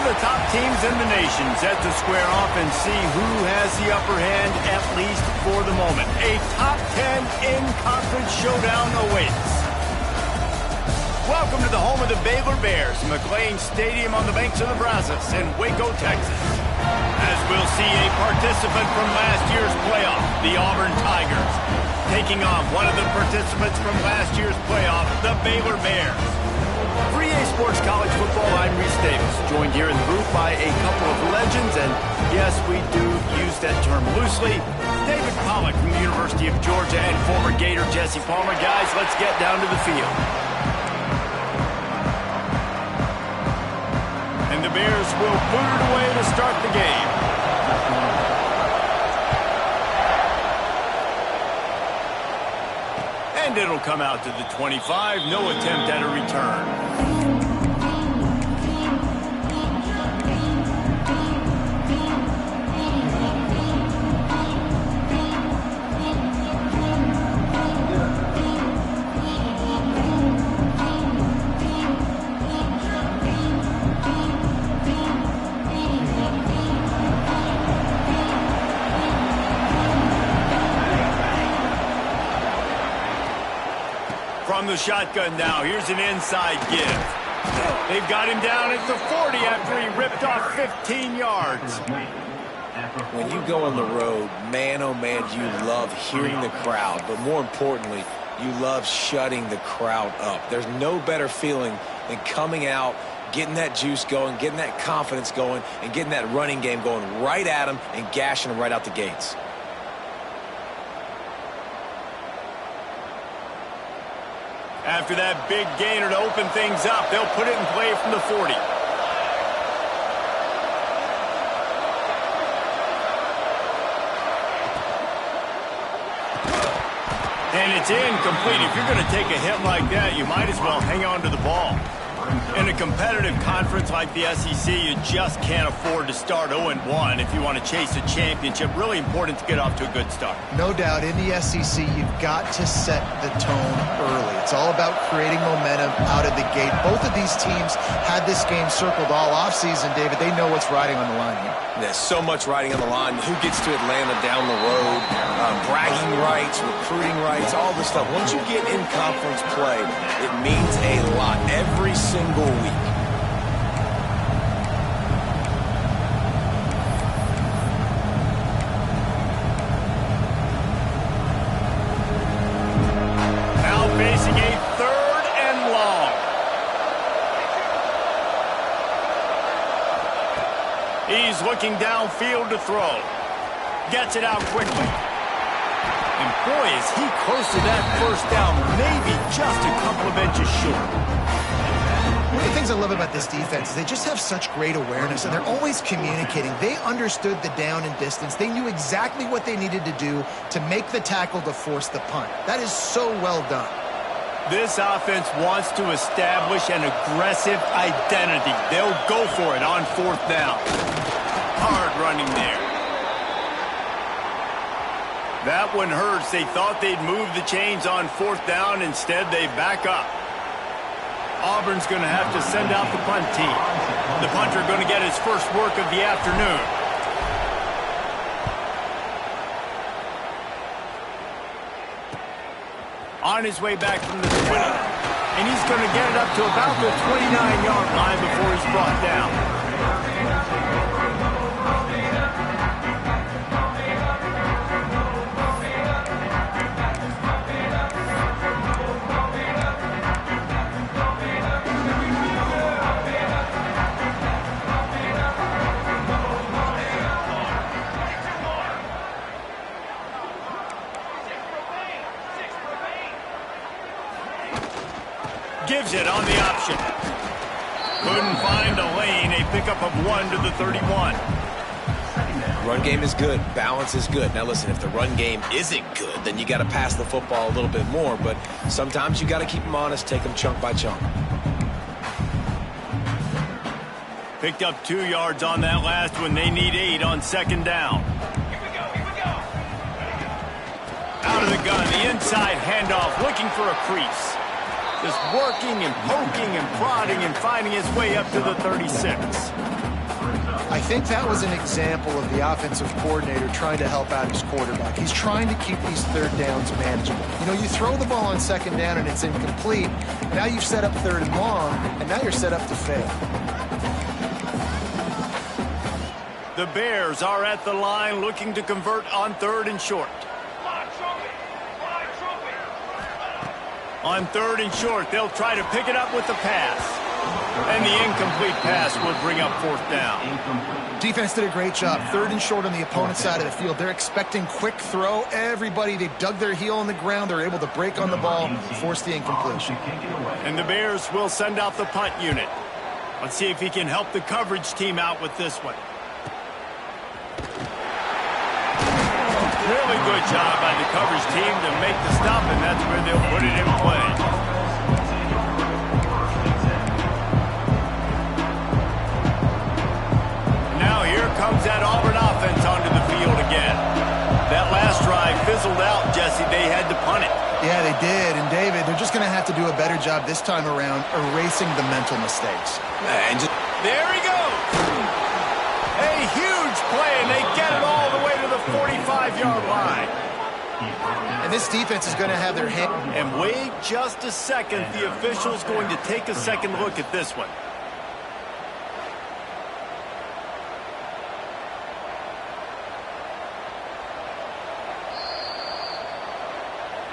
the top teams in the nation set to square off and see who has the upper hand, at least for the moment. A top 10 in-conference showdown awaits. Welcome to the home of the Baylor Bears, McLean Stadium on the banks of the Brazos in Waco, Texas. As we'll see a participant from last year's playoff, the Auburn Tigers, taking on one of the participants from last year's playoff, the Baylor Bears. 3A Sports College Football, I'm Reese Davis, joined here in the booth by a couple of legends, and yes, we do use that term loosely. David Pollack from the University of Georgia and former Gator Jesse Palmer. Guys, let's get down to the field. And the Bears will boot it away to start the game. And it'll come out to the 25. No attempt at a return. From the shotgun now, here's an inside give. They've got him down at the 40 after he ripped off 15 yards. When you go on the road, man, oh man, you love hearing the crowd. But more importantly, you love shutting the crowd up. There's no better feeling than coming out, getting that juice going, getting that confidence going, and getting that running game going right at them and gashing them right out the gates. After that big gainer to open things up, they'll put it in play from the 40. And it's incomplete. If you're going to take a hit like that, you might as well hang on to the ball. In a competitive conference like the SEC, you just can't afford to start 0-1 if you want to chase a championship. Really important to get off to a good start. No doubt, in the SEC, you've got to set the tone early. It's all about creating momentum out of the gate. Both of these teams had this game circled all offseason, David. They know what's riding on the line here. There's so much riding on the line. Who gets to Atlanta down the road? Bragging rights, recruiting rights, all this stuff. Once you get in conference play, it means a lot every single week. Now facing a 3rd and long. He's looking downfield to throw. Gets it out quickly. And boy, is he close to that first down, maybe just a couple of inches short. One of the things I love about this defense is they just have such great awareness, and they're always communicating. They understood the down and distance. They knew exactly what they needed to do to make the tackle to force the punt. That is so well done. This offense wants to establish an aggressive identity. They'll go for it on 4th down. Hard running there. That one hurts. They thought they'd move the chains on 4th down. Instead, they back up. Auburn's going to have to send out the punt team. The punter going to get his first work of the afternoon. On his way back from the 20. And he's going to get it up to about the 29-yard line before he's brought down. Gives it on the option. Couldn't find a lane. A pickup of 1 to the 31. Run game is good. Balance is good. Now listen, if the run game isn't good, then you got to pass the football a little bit more. But sometimes you got to keep them honest, take them chunk by chunk. Picked up 2 yards on that last one. They need 8 on 2nd down. Here we go. Out of the gun, the inside handoff, looking for a crease. Just working and poking and prodding and finding his way up to the 36. I think that was an example of the offensive coordinator trying to help out his quarterback. He's trying to keep these third downs manageable. You know, you throw the ball on second down and it's incomplete. Now you've set up third and long, and now you're set up to fail. The Bears are at the line looking to convert on 3rd and short. On 3rd and short, they'll try to pick it up with the pass. And the incomplete pass will bring up 4th down. Defense did a great job. 3rd and short on the opponent's side of the field. They're expecting quick throw. Everybody, they dug their heel on the ground. They're able to break on the ball, force the incompletion. And the Bears will send out the punt unit. Let's see if he can help the coverage team out with this one. Really good job by the coverage team to make the stop, and that's where they'll put it in play. Now here comes that Auburn offense onto the field again. That last drive fizzled out, Jesse. They had to punt it. Yeah, they did. And, David, they're just going to have to do a better job this time around erasing the mental mistakes. There he goes. A huge play, and they get it all the way to the 45-yard line. And this defense is going to have their hand. And wait just a second. The official's going to take a second look at this one.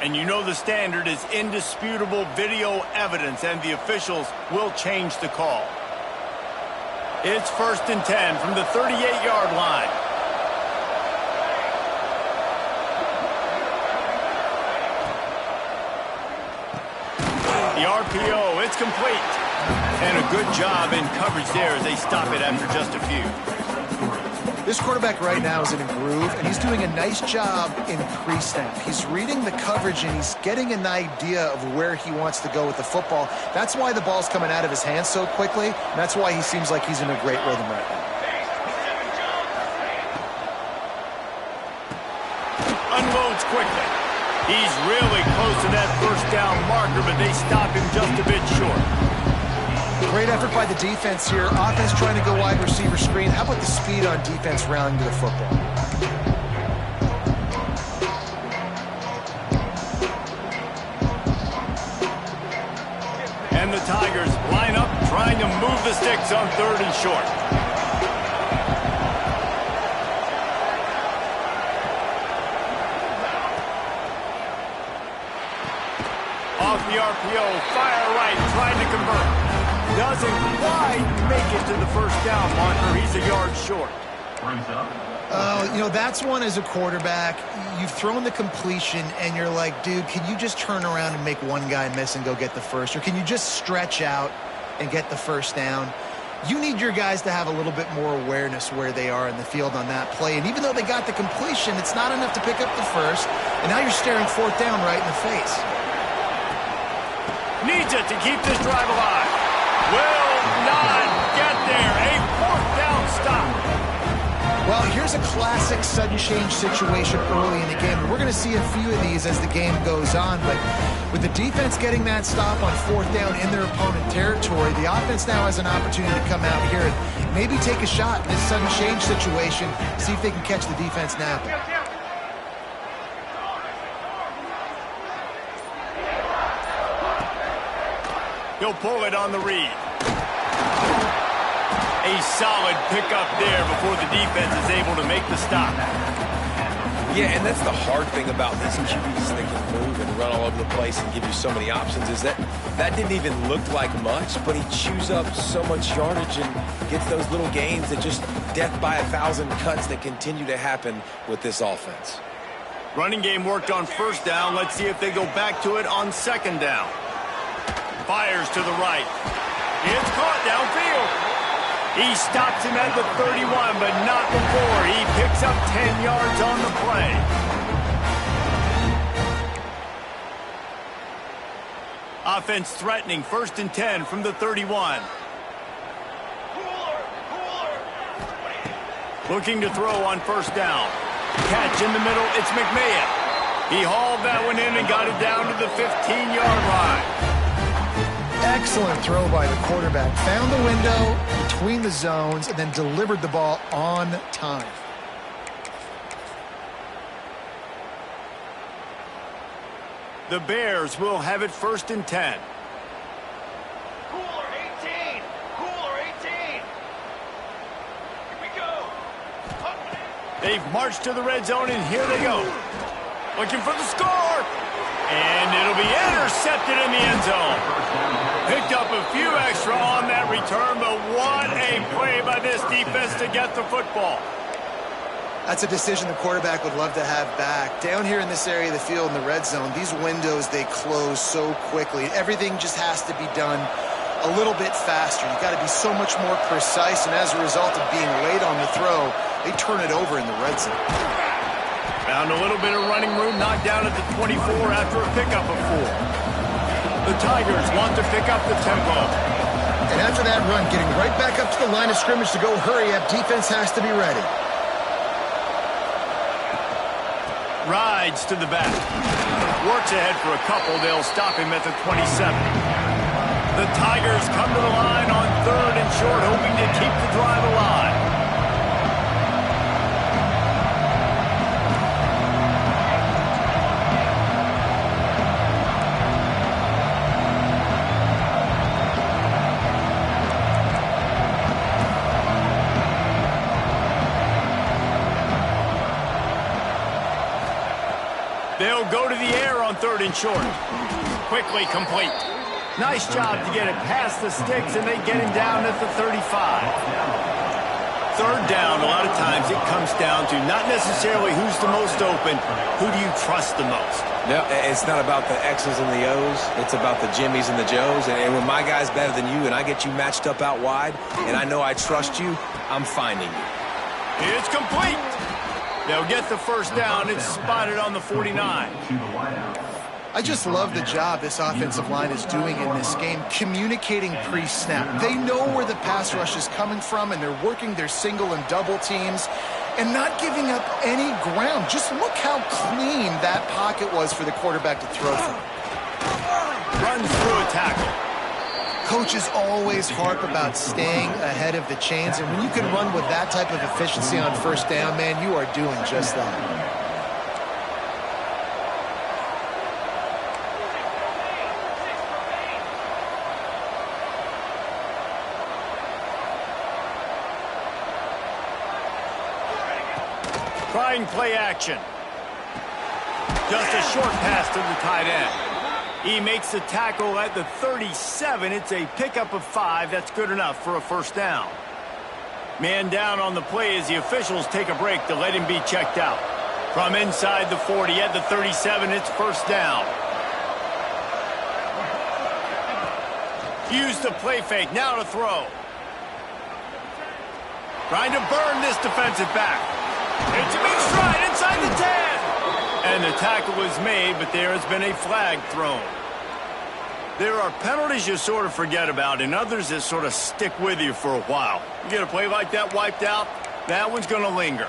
And you know the standard is indisputable video evidence, and the officials will change the call. It's 1st and 10 from the 38-yard line. The RPO, it's complete. And a good job in coverage there as they stop it after just a few. This quarterback right now is in a groove, and he's doing a nice job in pre-snap. He's reading the coverage, and he's getting an idea of where he wants to go with the football. That's why the ball's coming out of his hands so quickly, and that's why he seems like he's in a great rhythm right now. Unloads quickly. He's really close to that 1st down marker, but they stop him just a bit short. Great effort by the defense here. Offense trying to go wide receiver screen. How about the speed on defense rallying to the football? And the Tigers line up trying to move the sticks on 3rd and short. Off the RPO, fire right, trying to convert. Doesn't quite make it to the 1st down marker. He's a yard short. You know, that's one as a quarterback. You've thrown the completion, and you're like, dude, can you just turn around and make one guy miss and go get the first? Or can you just stretch out and get the 1st down? You need your guys to have a little bit more awareness where they are in the field on that play. And even though they got the completion, it's not enough to pick up the first. And now you're staring 4th down right in the face. Needs it to keep this drive alive. Will not get there. A 4th down stop. Well, here's a classic sudden change situation early in the game. We're going to see a few of these as the game goes on, but with the defense getting that stop on 4th down in their opponent territory, the offense now has an opportunity to come out here and maybe take a shot in this sudden change situation, see if they can catch the defense napping. He'll pull it on the read. A solid pickup there before the defense is able to make the stop. Yeah, and that's the hard thing about this QBs. They can move and run all over the place and give you so many options. Is that didn't even look like much, but he chews up so much yardage and gets those little gains that just death by 1,000 cuts that continue to happen with this offense. Running game worked on 1st down. Let's see if they go back to it on 2nd down. Fires to the right. It's caught downfield. He stops him at the 31, but not before. He picks up 10 yards on the play. Offense threatening, 1st and 10 from the 31. Looking to throw on 1st down. Catch in the middle, it's McMahon. He hauled that one in and got it down to the 15-yard line. Excellent throw by the quarterback. Found the window between the zones and then delivered the ball on time. The Bears will have it 1st and 10. Cooler 18! Cooler 18! Here we go! They've marched to the red zone, and here they go. Looking for the score! And it'll be intercepted in the end zone. Picked up a few extra on that return, but what a play by this defense to get the football. That's a decision the quarterback would love to have back. Down here in this area of the field in the red zone, these windows, they close so quickly. Everything just has to be done a little bit faster. You've got to be so much more precise, and as a result of being late on the throw, they turn it over in the red zone. Found a little bit of running room, knocked down at the 24 after a pickup of 4. The Tigers want to pick up the tempo. And after that run, getting right back up to the line of scrimmage to go hurry up, defense has to be ready. Rides to the back. Works ahead for a couple. They'll stop him at the 27. The Tigers come to the line on 3rd and short, hoping to keep the drive alive. They'll go to the air on 3rd and short. Quickly complete. Nice job to get it past the sticks, and they get him down at the 35. 3rd down, a lot of times it comes down to not necessarily who's the most open, who do you trust the most? No, it's not about the X's and the O's. It's about the Jimmies and the Joes. And when my guy's better than you and I get you matched up out wide, and I know I trust you, I'm finding you. It's complete. They'll get the 1st down. It's spotted on the 49. I just love the job this offensive line is doing in this game, communicating pre-snap. They know where the pass rush is coming from, and they're working their single and double teams and not giving up any ground. Just look how clean that pocket was for the quarterback to throw from. Runs through a tackle. Coaches always harp about staying ahead of the chains, and when you can run with that type of efficiency on 1st down, man, you are doing just that. Trying play action. Just a short pass to the tight end. He makes the tackle at the 37. It's a pickup of 5. That's good enough for a 1st down. Man down on the play as the officials take a break to let him be checked out. From inside the 40 at the 37, it's 1st down. Use the play fake. Now to throw. Trying to burn this defensive back. It's a big stride inside the 10. And the tackle is made, but there has been a flag thrown. There are penalties you sort of forget about and others that sort of stick with you for a while. You get a play like that wiped out, that one's going to linger.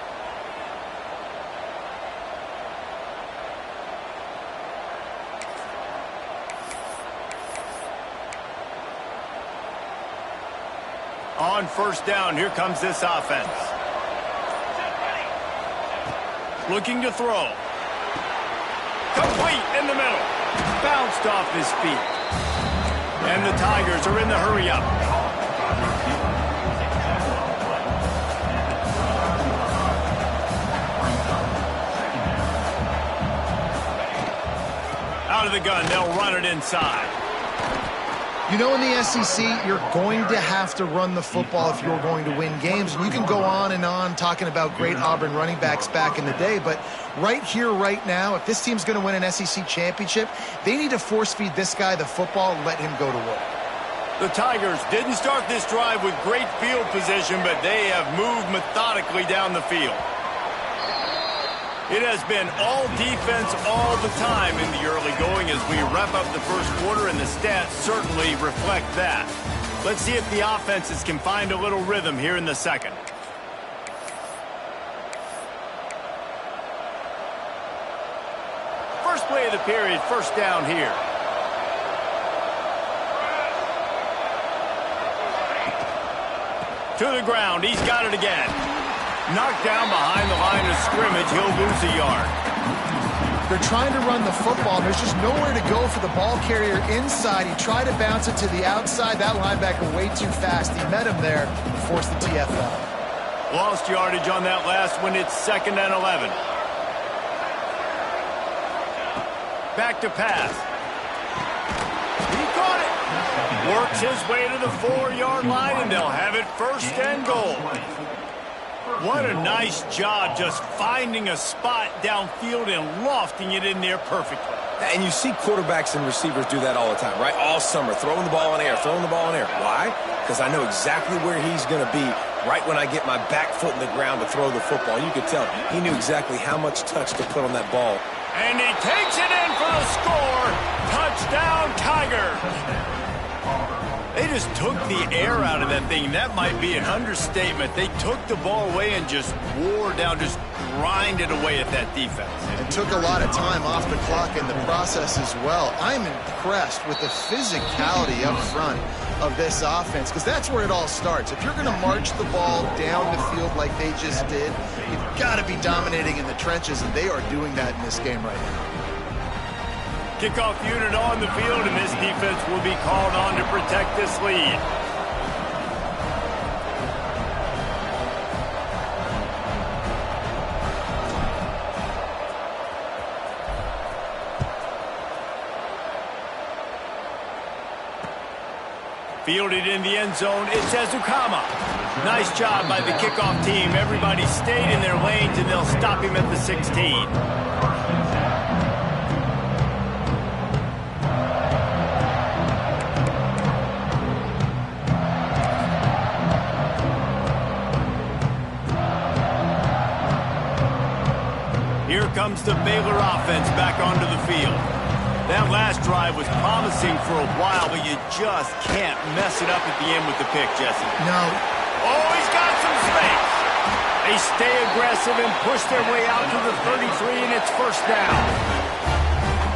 On 1st down, here comes this offense. Looking to throw. Complete in the middle. Bounced off his feet. And the Tigers are in the hurry-up. Out of the gun, they'll run it inside. You know, in the SEC, you're going to have to run the football if you're going to win games. And you can go on and on talking about great Auburn running backs back in the day, but right here, right now, if this team's going to win an SEC championship, they need to force-feed this guy the football and let him go to work. The Tigers didn't start this drive with great field position, but they have moved methodically down the field. It has been all defense all the time in the early going as we wrap up the 1st quarter, and the stats certainly reflect that. Let's see if the offenses can find a little rhythm here in the 2nd. First play of the period, 1st down here. To the ground. He's got it again. Knocked down behind the line of scrimmage. He'll lose a yard. They're trying to run the football, and there's just nowhere to go for the ball carrier inside. He tried to bounce it to the outside. That linebacker way too fast. He met him there and forced the TFL. Lost yardage on that last one. It's 2nd and 11. Back to pass. He caught it. Works his way to the 4-yard line, and they'll have it 1st and goal. What a nice job just finding a spot downfield and lofting it in there perfectly. And you see quarterbacks and receivers do that all the time, right? All summer, throwing the ball in the air, throwing the ball in the air. Why? Because I know exactly where he's going to be right when I get my back foot in the ground to throw the football. You could tell he knew exactly how much touch to put on that ball. And he takes it in for the score. Touchdown, Tigers. They just took the air out of that thing. That might be an understatement. They took the ball away and just wore down, just grinded away at that defense. And took a lot of time off the clock in the process as well. I'm impressed with the physicality up front of this offense, because that's where it all starts. If you're going to march the ball down the field like they just did, you've got to be dominating in the trenches, and they are doing that in this game right now. Kickoff unit on the field, and this defense will be called on to protect this lead. Fielded in the end zone, it's Ezukama. Nice job by the kickoff team. Everybody stayed in their lanes, and they'll stop him at the 16. Here comes the Baylor offense back onto the field. That last drive was promising for a while, but you just can't mess it up at the end with the pick, Jesse. No. Oh, he's got some space. They stay aggressive and push their way out to the 33, and it's 1st down.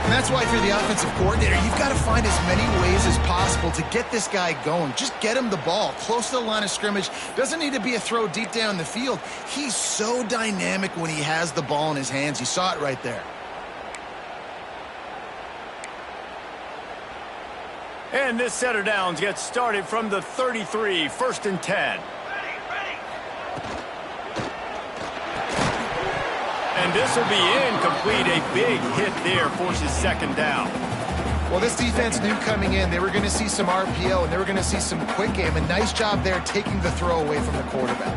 And that's why if you're the offensive coordinator, you've got to find as many ways as possible to get this guy going. Just get him the ball close to the line of scrimmage. Doesn't need to be a throw deep down the field. He's so dynamic when he has the ball in his hands. You saw it right there. And this set of downs gets started from the 33, 1st and 10. And this will be incomplete. A big hit there forces 2nd down. Well, this defense knew coming in they were going to see some RPO and they were going to see some quick game. A nice job there taking the throw away from the quarterback.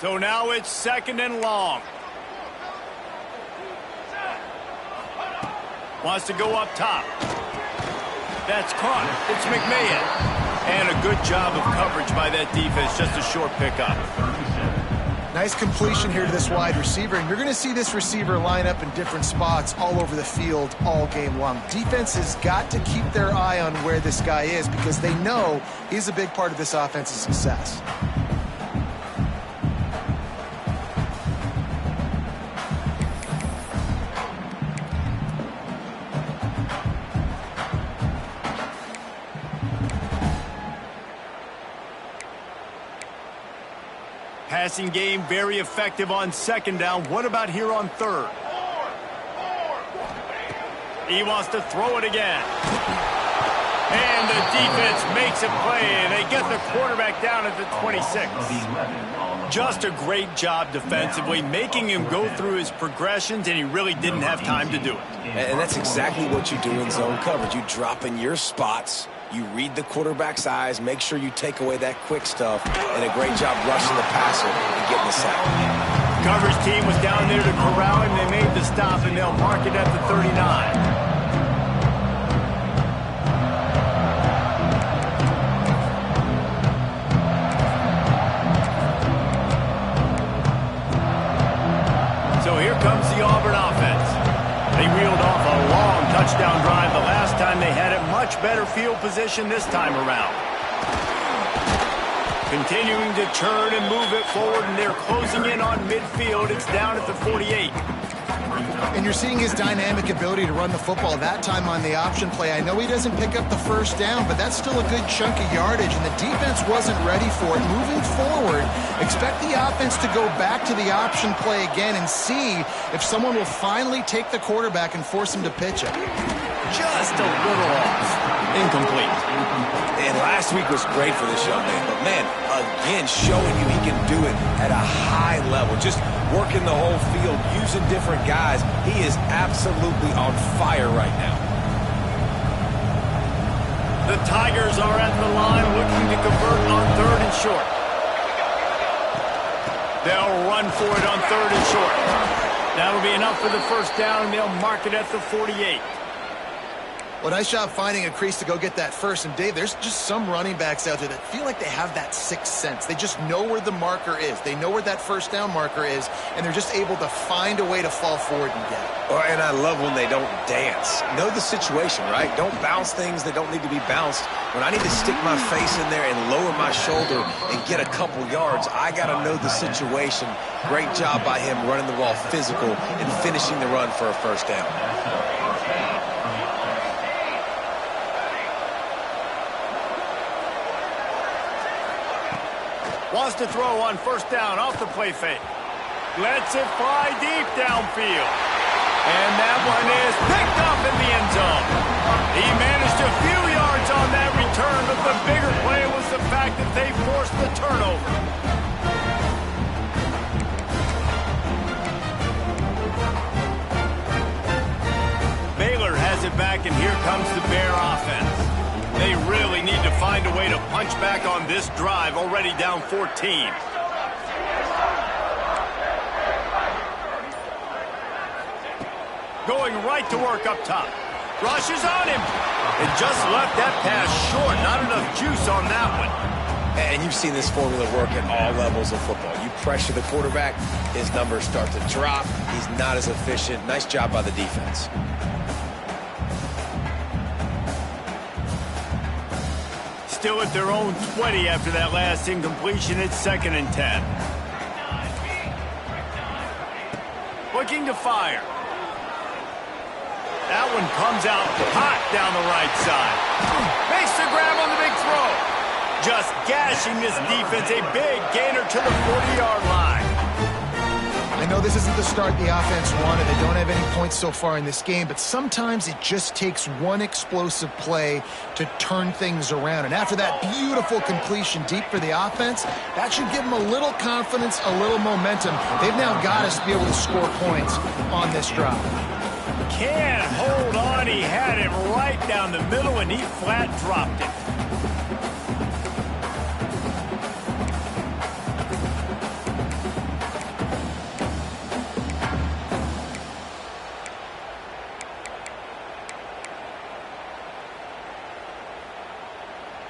So now it's 2nd and long. Wants to go up top. That's caught. It's McMahon. And a good job of coverage by that defense. Just a short pickup. Nice completion here to this wide receiver. And you're going to see this receiver line up in different spots all over the field all game long. Defense has got to keep their eye on where this guy is because they know he's a big part of this offense's success. Passing game very effective on 2nd down. What about here on 3rd? He wants to throw it again. And the defense makes a play, and they get the quarterback down at the 26. Just a great job defensively, making him go through his progressions, and he really didn't have time to do it. And that's exactly what you do in zone coverage. You drop in your spots. You read the quarterback's eyes, make sure you take away that quick stuff, and a great job rushing the passer and getting the sack. Coverage team was down there to corral him. They made the stop, and they'll mark it at the 39. So here comes the Auburn offense. They reeled off a long touchdown drive the last time they had it. Much better field position this time around. Continuing to turn and move it forward, and they're closing in on midfield. It's down at the 48. And you're seeing his dynamic ability to run the football, that time on the option play. I know he doesn't pick up the first down, but that's still a good chunk of yardage, and the defense wasn't ready for it. Moving forward, expect the offense to go back to the option play again and see if someone will finally take the quarterback and force him to pitch it. Just a little off. Incomplete. And last week was great for this young man, but man, again, showing you he can do it at a high level. Just working the whole field, using different guys. He is absolutely on fire right now. The Tigers are at the line looking to convert on 3rd and short. They'll run for it on 3rd and short. That'll be enough for the first down, and they'll mark it at the 48. Well, nice job finding a crease to go get that first. And, Dave, there's just some running backs out there that feel like they have that sixth sense. They just know where the marker is. They know where that first down marker is, and they're just able to find a way to fall forward and get it. Oh, and I love when they don't dance. Know the situation, right? Don't bounce things that don't need to be bounced. When I need to stick my face in there and lower my shoulder and get a couple yards, I got to know the situation. Great job by him running the ball physical and finishing the run for a first down. Wants to throw on first down off the play fake. Lets it fly deep downfield. And that one is picked up in the end zone. He managed a few yards on that return, but the bigger play was the fact that they forced the turnover. Baylor has it back, and here comes the Bear offense. They really need to find a way to punch back on this drive, already down 14. Going right to work up top. Rushes on him. And just left that pass short. Not enough juice on that one. And you've seen this formula work at all levels of football. You pressure the quarterback, his numbers start to drop. He's not as efficient. Nice job by the defense. Still at their own 20 after that last incompletion. It's 2nd and 10. Looking to fire. That one comes out hot down the right side. Makes the grab on the big throw. Just gashing this defense. A big gainer to the 40-yard line. I know this isn't the start the offense wanted. They don't have any points so far in this game, but sometimes it just takes one explosive play to turn things around. And after that beautiful completion deep for the offense, that should give them a little confidence, a little momentum. They've now got us to be able to score points on this drive. Can't hold on. He had it right down the middle, and he flat dropped it.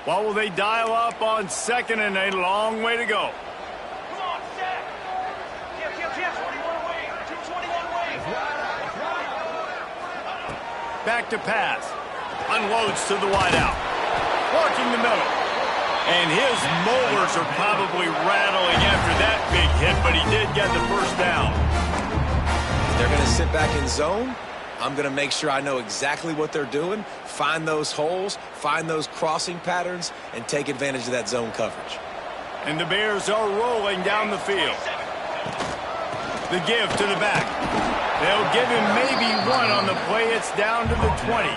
What will they dial up on 2nd and a long way to go? Come on, set. Jim, 21 away. 221 away. Back to pass. Unloads to the wideout. Working the middle. And his molars are probably rattling after that big hit, but he did get the first down. They're going to sit back in zone. I'm going to make sure I know exactly what they're doing, find those holes, find those crossing patterns, and take advantage of that zone coverage. And the Bears are rolling down the field. The give to the back. They'll give him maybe one on the play. It's down to the 20.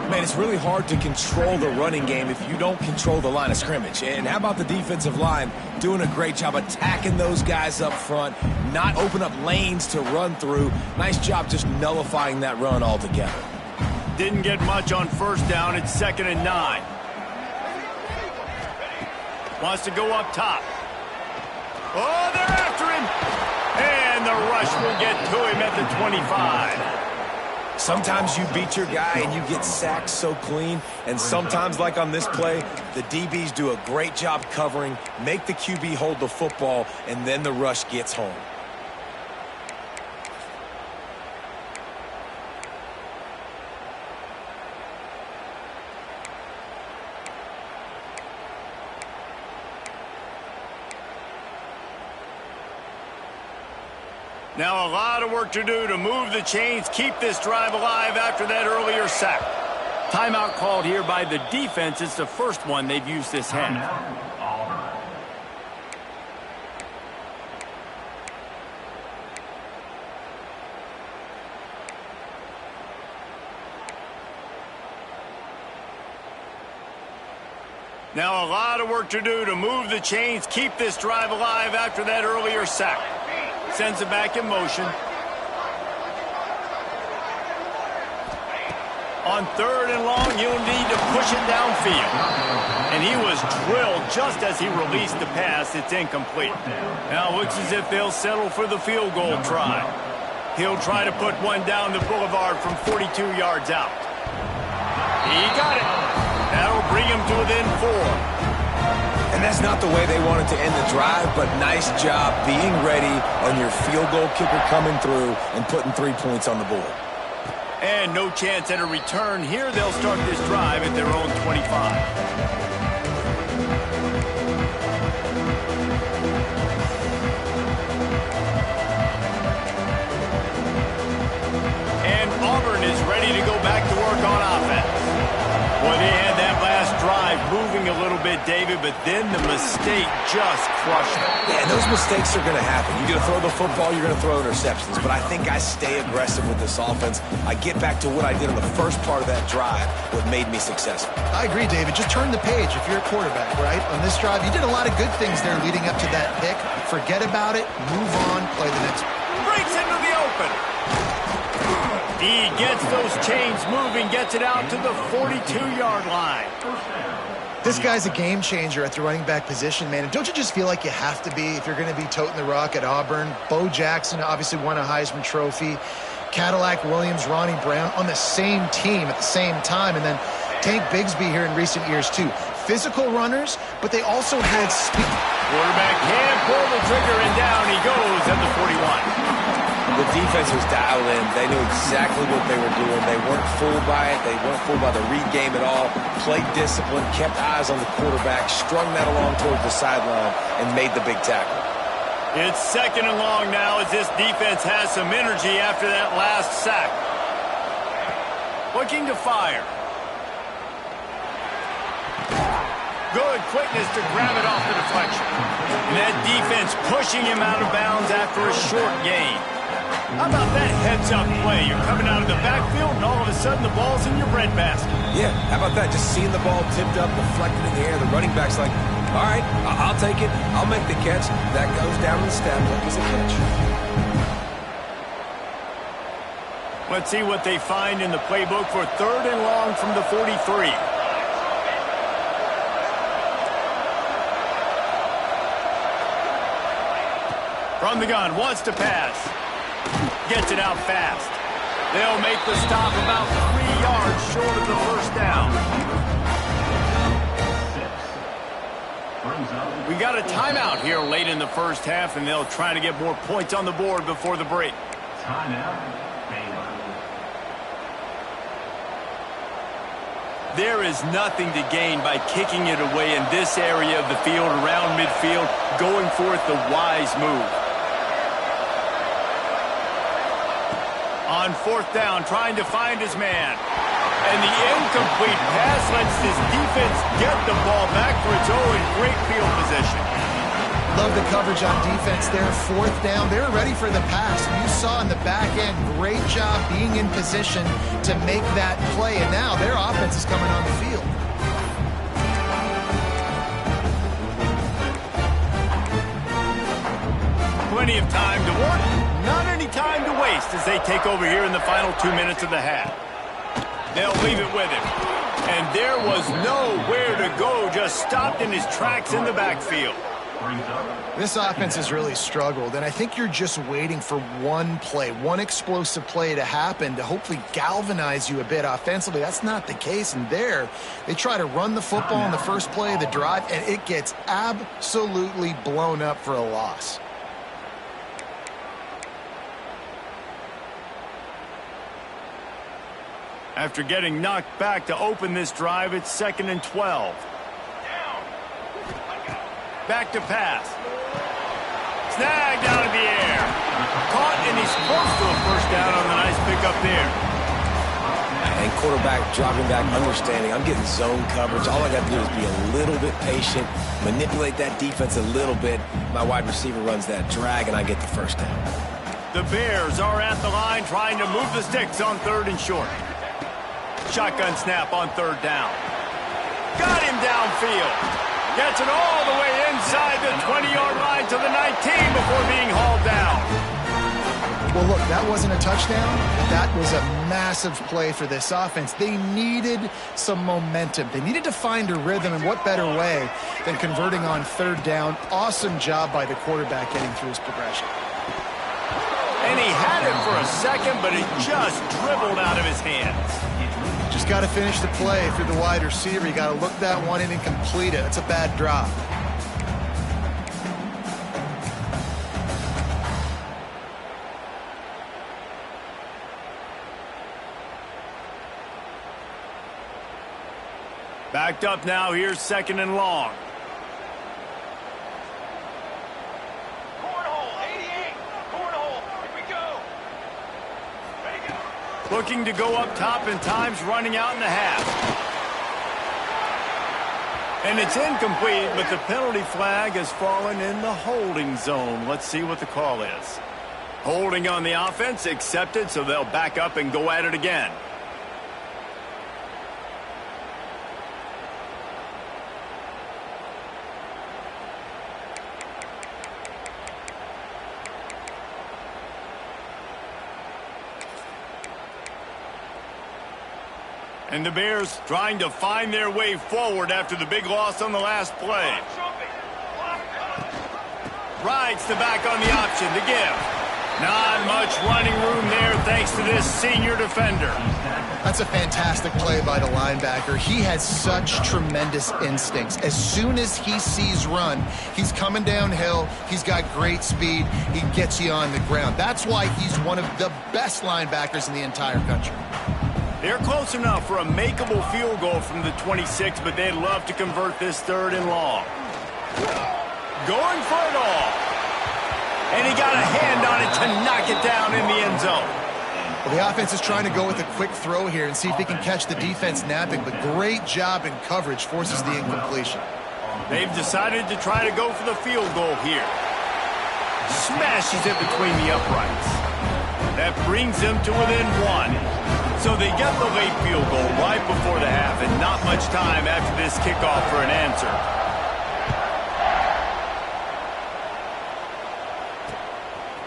Man, it's really hard to control the running game if you don't control the line of scrimmage. And how about the defensive line doing a great job attacking those guys up front, not open up lanes to run through. Nice job just nullifying that run altogether. Didn't get much on first down. It's 2nd and 9. Wants to go up top. Oh, they're after him. And the rush will get to him at the 25. Sometimes you beat your guy and you get sacked so clean, and sometimes, like on this play, the DBs do a great job covering, make the QB hold the football, and then the rush gets home. Now a lot of work to do to move the chains, keep this drive alive after that earlier sack. Timeout called here by the defense. It's the first one they've used this half. Now a lot of work to do to move the chains, keep this drive alive after that earlier sack. Sends it back in motion. On 3rd and long, you'll need to push it downfield. And he was drilled just as he released the pass. It's incomplete. Now it looks as if they'll settle for the field goal try. He'll try to put one down the boulevard from 42 yards out. He got it. That'll bring him to within 4. And that's not the way they wanted to end the drive, but nice job being ready on your field goal kicker coming through and putting 3 points on the board. And no chance at a return here. They'll start this drive at their own 25. And Auburn is ready to go back to work on offense. Well, they had that last drive moving a little bit, David, but then the mistake just crushed them. Yeah, and those mistakes are going to happen. You're going to throw the football, you're going to throw interceptions. But I think I stay aggressive with this offense. I get back to what I did on the first part of that drive, what made me successful. I agree, David. Just turn the page if you're a quarterback, right? On this drive, you did a lot of good things there leading up to that pick. Forget about it, move on, play the next one. Breaks into the open. He gets those chains moving, gets it out to the 42-yard line. This guy's a game changer at the running back position, man. And don't you just feel like you have to be if you're going to be toting the rock at Auburn? Bo Jackson obviously won a Heisman Trophy. Cadillac Williams, Ronnie Brown on the same team at the same time. And then Tank Bigsby here in recent years, too. Physical runners, but they also had speed. Quarterback can pull the trigger, and down he goes at the 41. The defense was dialed in. They knew exactly what they were doing. They weren't fooled by it. They weren't fooled by the read game at all. Played discipline, kept eyes on the quarterback, strung that along towards the sideline, and made the big tackle. It's 2nd and long now as this defense has some energy after that last sack. Looking to fire. Good quickness to grab it off the deflection. And that defense pushing him out of bounds after a short gain. How about that heads-up play? You're coming out of the backfield, and all of a sudden the ball's in your breadbasket. Yeah, how about that? Just seeing the ball tipped up, deflected in the air. The running back's like, all right, I'll take it. I'll make the catch. That goes down the stat book as a catch. Let's see what they find in the playbook for 3rd and long from the 43. From the gun, wants to pass. Gets it out fast. They'll make the stop about 3 yards short of the first down. We got a timeout here late in the first half, and they'll try to get more points on the board before the break. There is nothing to gain by kicking it away in this area of the field around midfield, going for it the wise move. On 4th down, trying to find his man. And the incomplete pass lets this defense get the ball back for its own great field position. Love the coverage on defense there. 4th down, they were ready for the pass. You saw in the back end, great job being in position to make that play. And now their offense is coming on the field. Plenty of time to work, not any time to waste as they take over here in the final 2 minutes of the half. They'll leave it with him. And there was nowhere to go, just stopped in his tracks in the backfield. This offense has really struggled, and I think you're just waiting for one play, one explosive play to happen to hopefully galvanize you a bit offensively. That's not the case, and there they try to run the football on the first play of the drive, and it gets absolutely blown up for a loss. After getting knocked back to open this drive, it's 2nd and 12. Back to pass. Snagged out of the air. Caught And he's close to a first down on the nice pickup there. And quarterback dropping back, understanding I'm getting zone coverage. All I got to do is be a little bit patient, manipulate that defense a little bit. My wide receiver runs that drag, and I get the first down. The Bears are at the line trying to move the sticks on 3rd and short. Shotgun snap on 3rd down. Got him downfield. Gets it all the way inside the 20-yard line to the 19 before being hauled down. Well, look, that wasn't a touchdown. That was a massive play for this offense. They needed some momentum. They needed to find a rhythm, and what better way than converting on 3rd down. Awesome job by the quarterback getting through his progression. And he had it for a second, but it just dribbled out of his hands. Just got to finish the play through the wide receiver. You got to look that one in and complete it. It's a bad drop. Backed up now. Here's 2nd and long. Looking to go up top, and time's running out in the half. And it's incomplete, but the penalty flag has fallen in the holding zone. Let's see what the call is. Holding on the offense, accepted, so they'll back up and go at it again. And the Bears trying to find their way forward after the big loss on the last play. Rides the back on the option to give. Not much running room there thanks to this senior defender. That's a fantastic play by the linebacker. He has such tremendous instincts. As soon as he sees run, he's coming downhill. He's got great speed. He gets you on the ground. That's why he's one of the best linebackers in the entire country. They're close enough for a makeable field goal from the 26, but they'd love to convert this 3rd and long. Going for it all. And he got a hand on it to knock it down in the end zone. Well, the offense is trying to go with a quick throw here and see if he can catch the defense napping, but great job in coverage forces the incompletion. They've decided to try to go for the field goal here. Smashes it between the uprights. That brings them to within 1. So they get the late field goal right before the half, and not much time after this kickoff for an answer.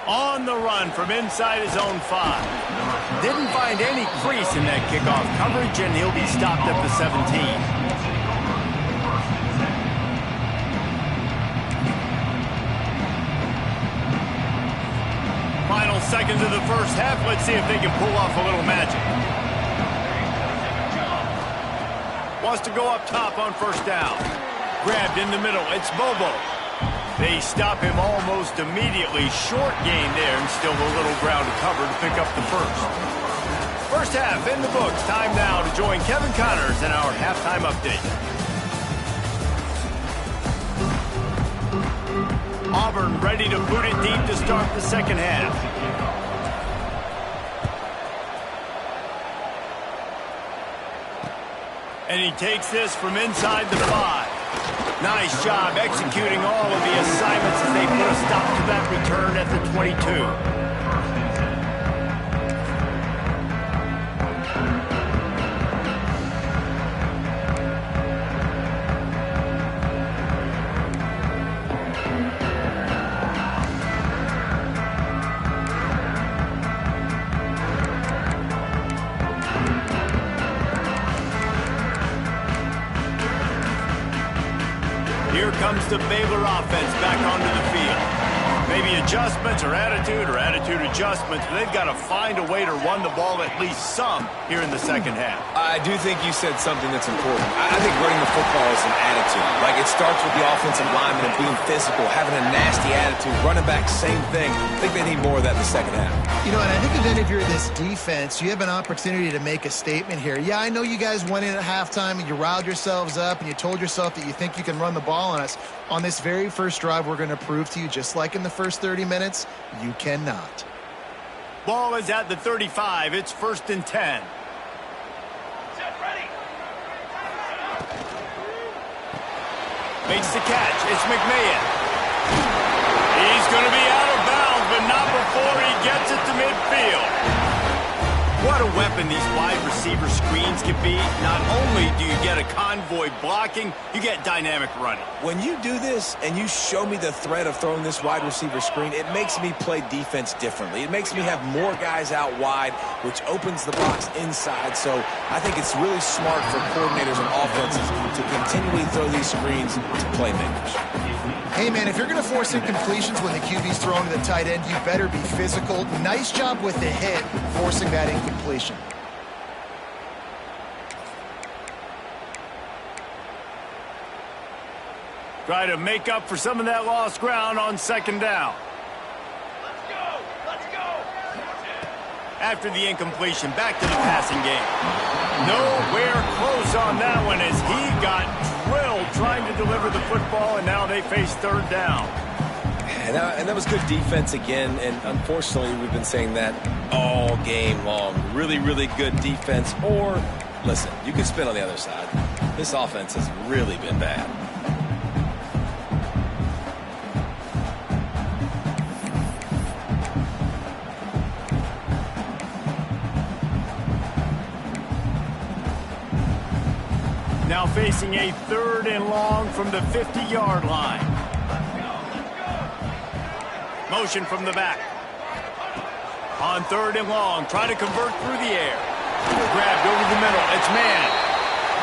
On the run from inside his own 5. Didn't find any crease in that kickoff coverage, and he'll be stopped at the 17. Final seconds of the first half. Let's see if they can pull off a little magic. Wants to go up top on 1st down. Grabbed in the middle. It's Bobo. They stop him almost immediately. Short gain there, and still a little ground to cover to pick up the first. First half in the books. Time now to join Kevin Connors in our halftime update. Auburn ready to boot it deep to start the second half. And he takes this from inside the 5. Nice job executing all of the assignments as they put a stop to that return at the 22. Here comes the Baylor offense back onto the field. Maybe adjustments or attitude adjustments, but they've got to find a way to run the ball at least some here in the second half. I do think you said something that's important. I think running the football is an attitude. Like, it starts with the offensive lineman and being physical, having a nasty attitude. Running back, same thing. I think they need more of that in the second half. You know, and I think then if you're this defense, you have an opportunity to make a statement here. Yeah, I know you guys went in at halftime and you riled yourselves up and you told yourself that you think you can run the ball on us. On this very first drive, we're going to prove to you, just like in the first 30 minutes, you cannot. Ball is at the 35. It's 1st and 10. Set, ready. Makes the catch. It's McMahon. He's going to be out of bounds, but not before he gets it to midfield. What a weapon these wide receiver screens can be. Not only do you get a convoy blocking, you get dynamic running. When you do this and you show me the threat of throwing this wide receiver screen, it makes me play defense differently. It makes me have more guys out wide, which opens the box inside. So I think it's really smart for coordinators and offenses to continually throw these screens to playmakers. Hey, man, if you're going to force incompletions when the QB's throwing to the tight end, you better be physical. Nice job with the hit, forcing that incompletion. Try to make up for some of that lost ground on 2nd down. Let's go. Let's go. After the incompletion, back to the passing game. Nowhere close on that one as he got drilled trying to deliver the football, and now they face 3rd down. And that was good defense again, and unfortunately we've been saying that all game long. Really, really good defense, or, listen, you can spin on the other side. This offense has really been bad. Now facing a 3rd and long from the 50-yard line. Motion from the back. On 3rd and long, trying to convert through the air. Grabbed over the middle. It's man.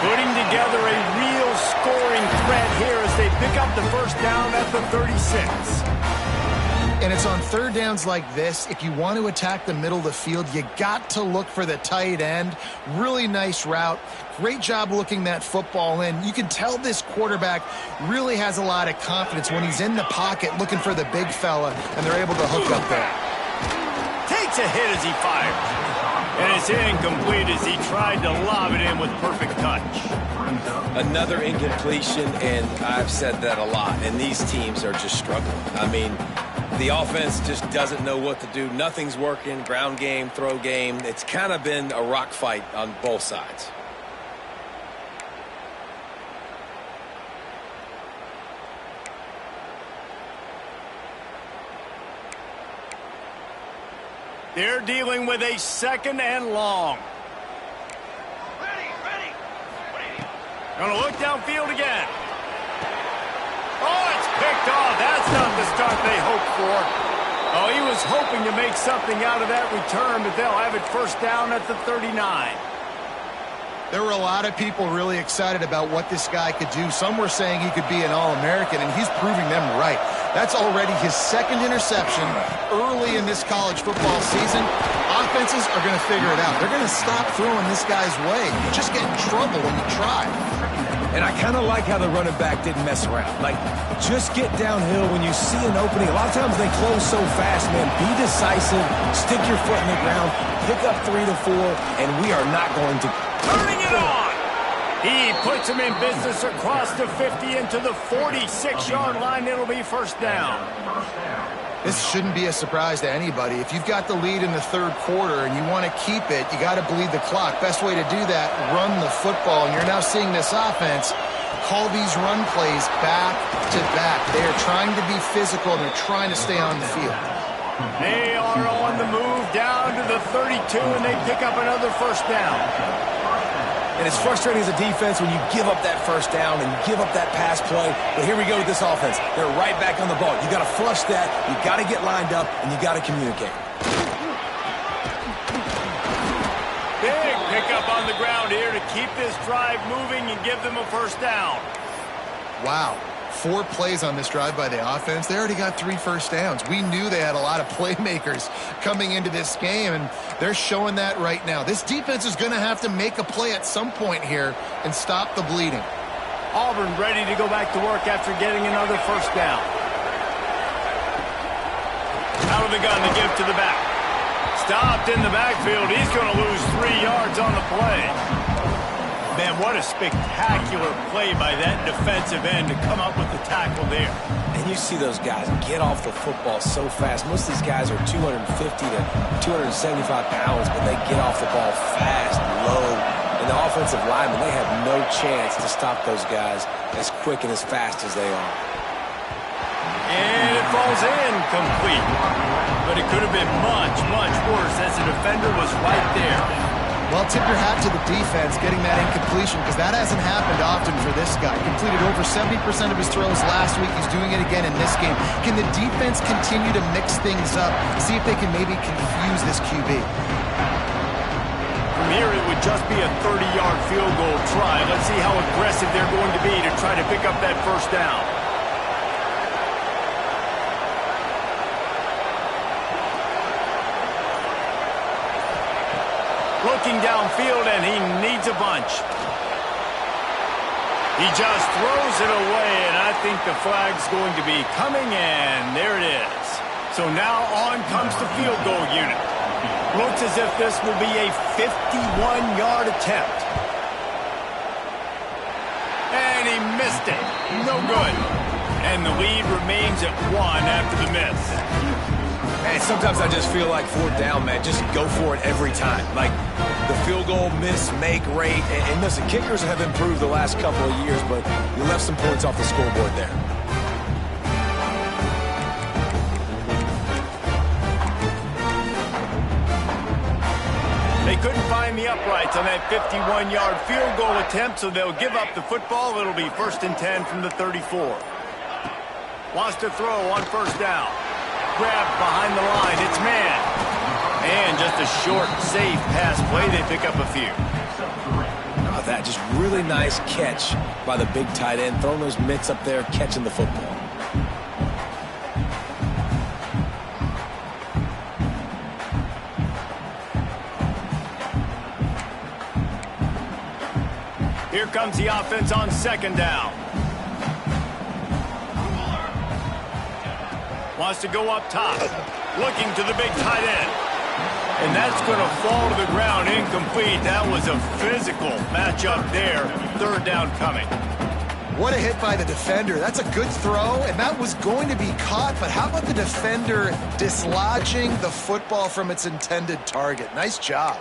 Putting together a real scoring threat here as they pick up the 1st down at the 36. And it's on 3rd downs like this. If you want to attack the middle of the field, you got to look for the tight end. Really nice route. Great job looking that football in. You can tell this quarterback really has a lot of confidence when he's in the pocket looking for the big fella, and they're able to hook up there. Takes a hit as he fires. And it's incomplete as he tried to lob it in with perfect touch. Another incompletion, and I've said that a lot, and these teams are just struggling. I mean, the offense just doesn't know what to do. Nothing's working. Ground game, throw game. It's kind of been a rock fight on both sides. They're dealing with a 2nd and long. Ready. Gonna look downfield again. Oh, it's picked off. That's not the start they hoped for. Oh, he was hoping to make something out of that return, but they'll have it 1st down at the 39. There were a lot of people really excited about what this guy could do. Some were saying he could be an All-American, and he's proving them right. That's already his 2nd interception early in this college football season. Offenses are going to figure it out. They're going to stop throwing this guy's way. You just get in trouble when you try. And I kind of like how the running back didn't mess around. Like, just get downhill when you see an opening. A lot of times they close so fast, man. Be decisive, stick your foot in the ground, pick up 3 to 4, and we are not going to... Turning it on! He puts him in business across the 50 into the 46-yard line. It'll be 1st down. This shouldn't be a surprise to anybody. If you've got the lead in the 3rd quarter and you want to keep it, you got to bleed the clock. Best way to do that, run the football. And you're now seeing this offense call these run plays back to back. They are trying to be physical, and they're trying to stay on the field. They are on the move down to the 32, and they pick up another 1st down. And it's frustrating as a defense when you give up that 1st down and you give up that pass play. But here we go with this offense. They're right back on the ball. You got to flush that. You got to get lined up, and you got to communicate. Big pickup on the ground here to keep this drive moving and give them a 1st down. Wow. 4 plays on this drive by the offense. They already got 3 1st downs. We knew they had a lot of playmakers coming into this game, and they're showing that right now. This defense is going to have to make a play at some point here and stop the bleeding. Auburn ready to go back to work after getting another 1st down. Out of the gun to give to the back. Stopped in the backfield. He's going to lose 3 yards on the play. Man, what a spectacular play by that defensive end to come up with the tackle there. And you see those guys get off the football so fast. Most of these guys are 250 to 275 pounds, but they get off the ball fast, low. And the offensive linemen, they have no chance to stop those guys as quick and as fast as they are. And it falls in complete. But it could have been much, much worse as the defender was right there. Well, tip your hat to the defense getting that incompletion, because that hasn't happened often for this guy. Completed over 70% of his throws last week. He's doing it again in this game. Can the defense continue to mix things up, see if they can maybe confuse this QB? From here, it would just be a 30-yard field goal try. Let's see how aggressive they're going to be to try to pick up that first down. Looking downfield, and he needs a bunch. He just throws it away, and I think the flag's going to be coming, and there it is. So now on comes the field goal unit. Looks as if this will be a 51-yard attempt. And he missed it. No good. And the lead remains at 1 after the miss. Man, sometimes I just feel like fourth down, man, just go for it every time. Like the field goal miss-make rate. And listen, kickers have improved the last couple of years, but you left some points off the scoreboard there. They couldn't find the uprights on that 51-yard field goal attempt, so they'll give up the football. It'll be 1st and 10 from the 34. Wants to throw on first down. Grabbed behind the line. It's man. And just a short, safe pass play. They pick up a few. How about that? Just really nice catch by the big tight end. Throwing those mitts up there, catching the football. Here comes the offense on 2nd down. Wants to go up top. Looking to the big tight end. And that's going to fall to the ground incomplete. That was a physical matchup there. 3rd down coming. What a hit by the defender. That's a good throw, and that was going to be caught. But how about the defender dislodging the football from its intended target? Nice job.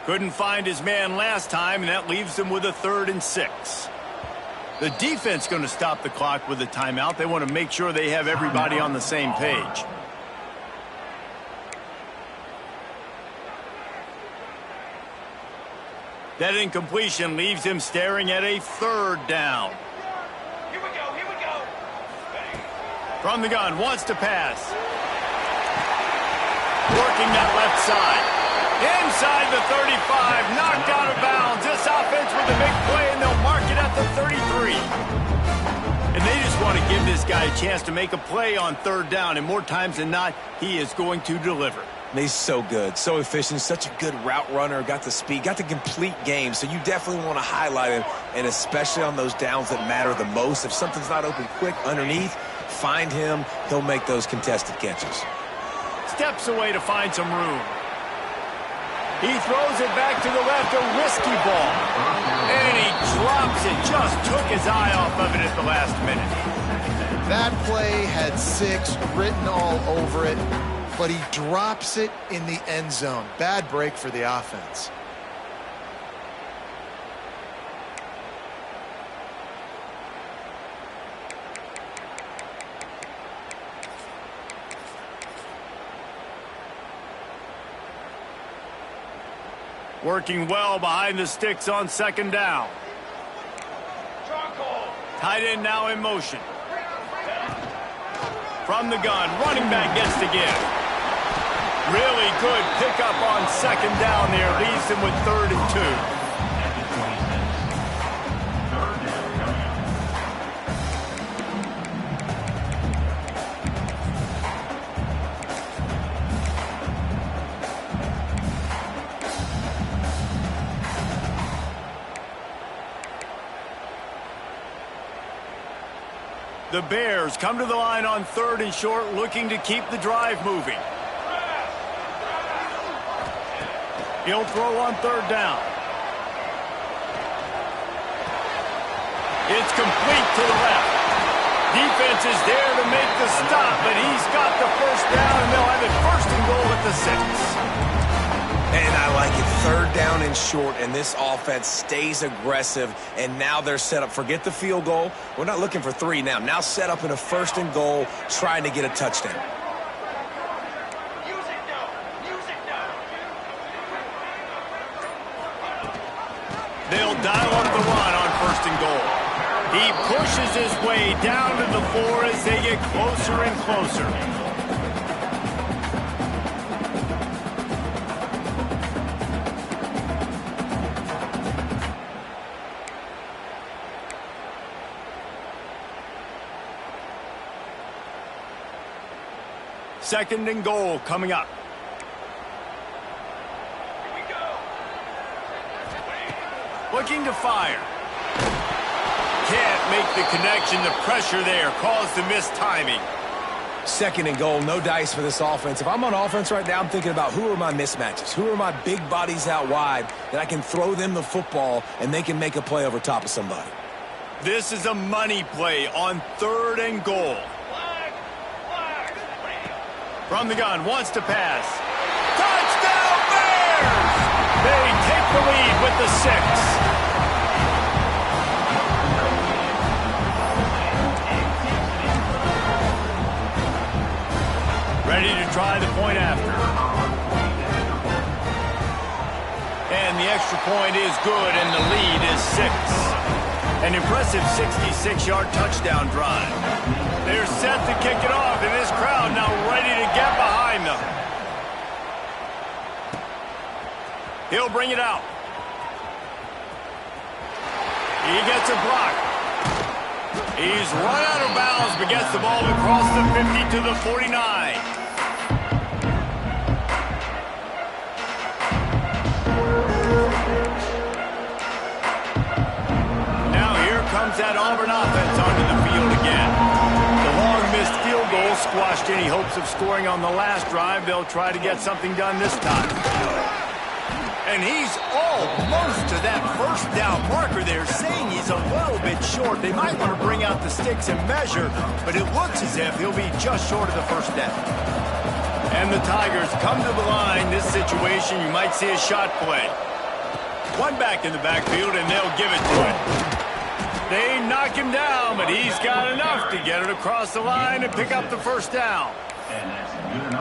Couldn't find his man last time, and that leaves him with a 3rd and 6. The defense going to stop the clock with a timeout. They want to make sure they have everybody on the same page. That incompletion leaves him staring at a 3rd down. Here we go, here we go. From the gun, wants to pass. Working that left side. Inside the 35, knocked out of bounds. This offense with a big play, and they'll mark it at the 33. And they just want to give this guy a chance to make a play on 3rd down, and more times than not, he is going to deliver. He's so good, so efficient, such a good route runner, got the speed, got the complete game, so you definitely want to highlight him, and especially on those downs that matter the most. If something's not open quick underneath, find him, he'll make those contested catches. Steps away to find some room. He throws it back to the left, a risky ball. And he drops it, just took his eye off of it at the last minute. That play had 6 written all over it, but he drops it in the end zone. Bad break for the offense. Working well behind the sticks on 2nd down. Tight end now in motion. From the gun, running back gets to give. Really good pickup on 2nd down there. Leaves him with 3rd and 2. The Bears come to the line on 3rd and short, looking to keep the drive moving. He'll throw on 3rd down. It's complete to the left. Defense is there to make the stop, but he's got the first down, and they'll have it 1st and goal at the 6. And I like it. 3rd down and short, and this offense stays aggressive, and now they're set up. Forget the field goal. We're not looking for 3 now. Now set up in a 1st and goal, trying to get a touchdown. They'll dial up the run on 1st and goal. He pushes his way down to the 4 as they get closer and closer. Second and goal coming up. Here we go. Looking to fire. Can't make the connection. The pressure there caused the missed timing. 2nd and goal, no dice for this offense. If I'm on offense right now, I'm thinking about who are my mismatches? Who are my big bodies out wide that I can throw them the football and they can make a play over top of somebody? This is a money play on 3rd and goal. From the gun, wants to pass. Touchdown Bears! They take the lead with the 6. Ready to try the point after. And the extra point is good, and the lead is 6. An impressive 66-yard touchdown drive. They're set to kick it off, and this crowd now ready to get behind them. He'll bring it out. He gets a block. He's run out of bounds, but gets the ball across the 50 to the 49. Now here comes that Auburn offense onto the field again. The long missed field goal squashed any hopes of scoring on the last drive. They'll try to get something done this time. And he's almost to that 1st down marker there, saying he's a little bit short. They might want to bring out the sticks and measure, but it looks as if he'll be just short of the 1st down. And the Tigers come to the line. This situation, you might see a shot play. One back in the backfield, and they'll give it to him. They knock him down, but he's got enough to get it across the line and pick up the 1st down.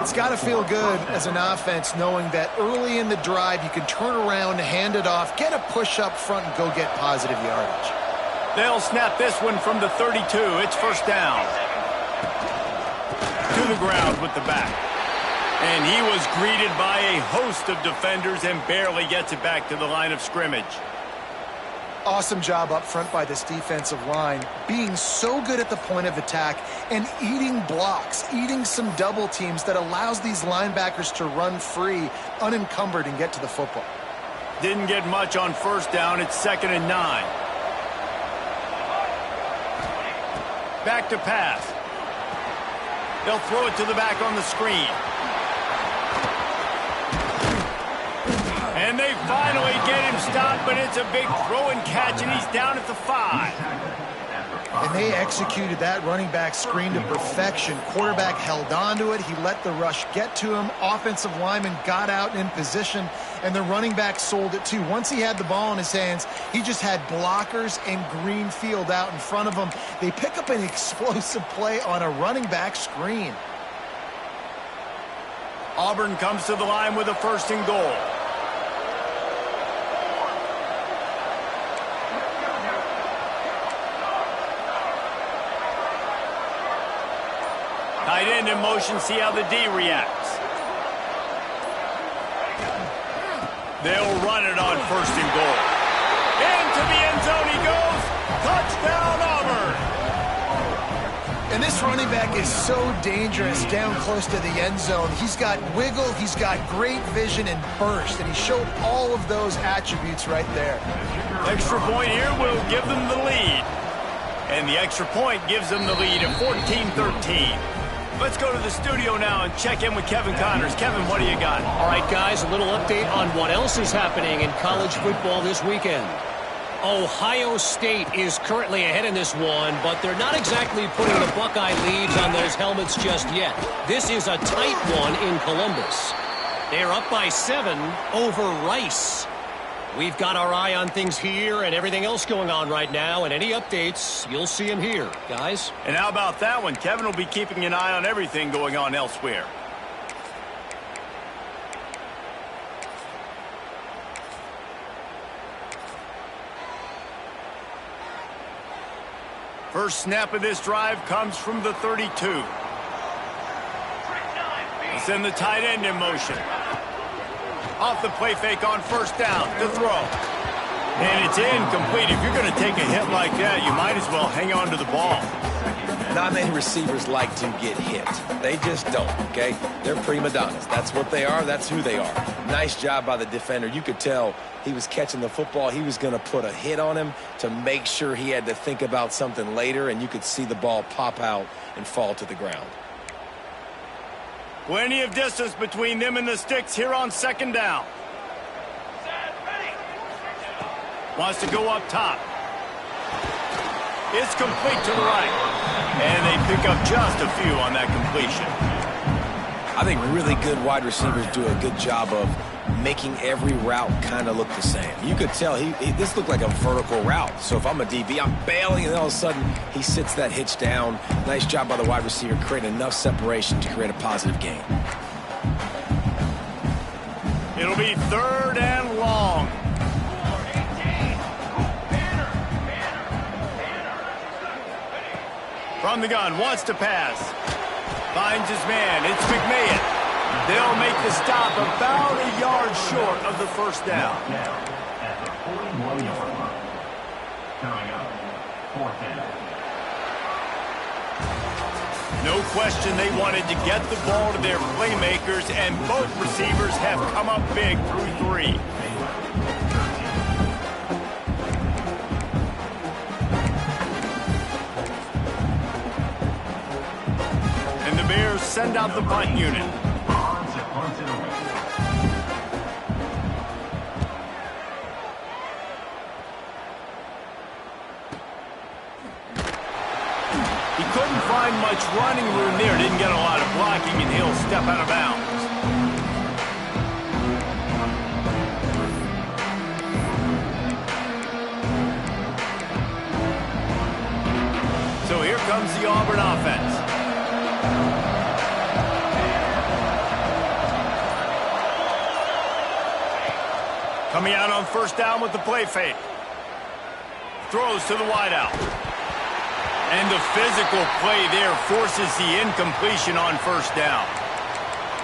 It's got to feel good as an offense knowing that early in the drive you can turn around, hand it off, get a push up front, and go get positive yardage. They'll snap this one from the 32. It's 1st down. To the ground with the back. And he was greeted by a host of defenders and barely gets it back to the line of scrimmage. Awesome job up front by this defensive line, being so good at the point of attack and eating blocks, eating some double teams that allows these linebackers to run free, unencumbered, and get to the football. Didn't get much on 1st down. It's 2nd and 9. Back to pass. They'll throw it to the back on the screen. And they finally get him stopped, but it's a big throw and catch, and he's down at the 5. And they executed that running back screen to perfection. Quarterback held on to it. He let the rush get to him. Offensive lineman got out in position, and the running back sold it too. Once he had the ball in his hands, he just had blockers and green field out in front of him. They pick up an explosive play on a running back screen. Auburn comes to the line with a 1st and goal. Tight end in motion, see how the D reacts. They'll run it on 1st and goal. Into the end zone he goes. Touchdown, Auburn. And this running back is so dangerous down close to the end zone. He's got wiggle, he's got great vision and burst, and he showed all of those attributes right there. Extra point here will give them the lead. And the extra point gives them the lead at 14-13. Let's go to the studio now and check in with Kevin Connors. Kevin, what do you got? All right, guys, a little update on what else is happening in college football this weekend. Ohio State is currently ahead in this one, but they're not exactly putting the Buckeye leads on those helmets just yet. This is a tight one in Columbus. They're up by 7 over Rice. We've got our eye on things here and everything else going on right now, and any updates, you'll see them here, guys. And how about that one? Kevin will be keeping an eye on everything going on elsewhere. First snap of this drive comes from the 32. Send the tight end in motion. Off the play fake on first down to throw. And it's incomplete. If you're going to take a hit like that, you might as well hang on to the ball. Not many receivers like to get hit. They just don't, okay? They're prima donnas. That's what they are. That's who they are. Nice job by the defender. You could tell he was catching the football. He was going to put a hit on him to make sure he had to think about something later, and you could see the ball pop out and fall to the ground. Plenty of distance between them and the sticks here on second down. Wants to go up top. It's complete to the right. And they pick up just a few on that completion. I think really good wide receivers do a good job of making every route kind of look the same. You could tell this looked like a vertical route. So if I'm a DB, I'm bailing, and then all of a sudden he sits that hitch down. Nice job by the wide receiver, creating enough separation to create a positive gain. It'll be third and long. From the gun, wants to pass. Finds his man. It's McMahon. They'll make the stop about a yard short of the first down. At the 41-yard line. Coming up, fourth down. No question they wanted to get the ball to their playmakers, and both receivers have come up big through 3. And the Bears send out the punt unit. Couldn't find much running room there. Didn't get a lot of blocking, and he'll step out of bounds. So here comes the Auburn offense. Coming out on first down with the play fake. Throws to the wideout. And the physical play there forces the incompletion on first down.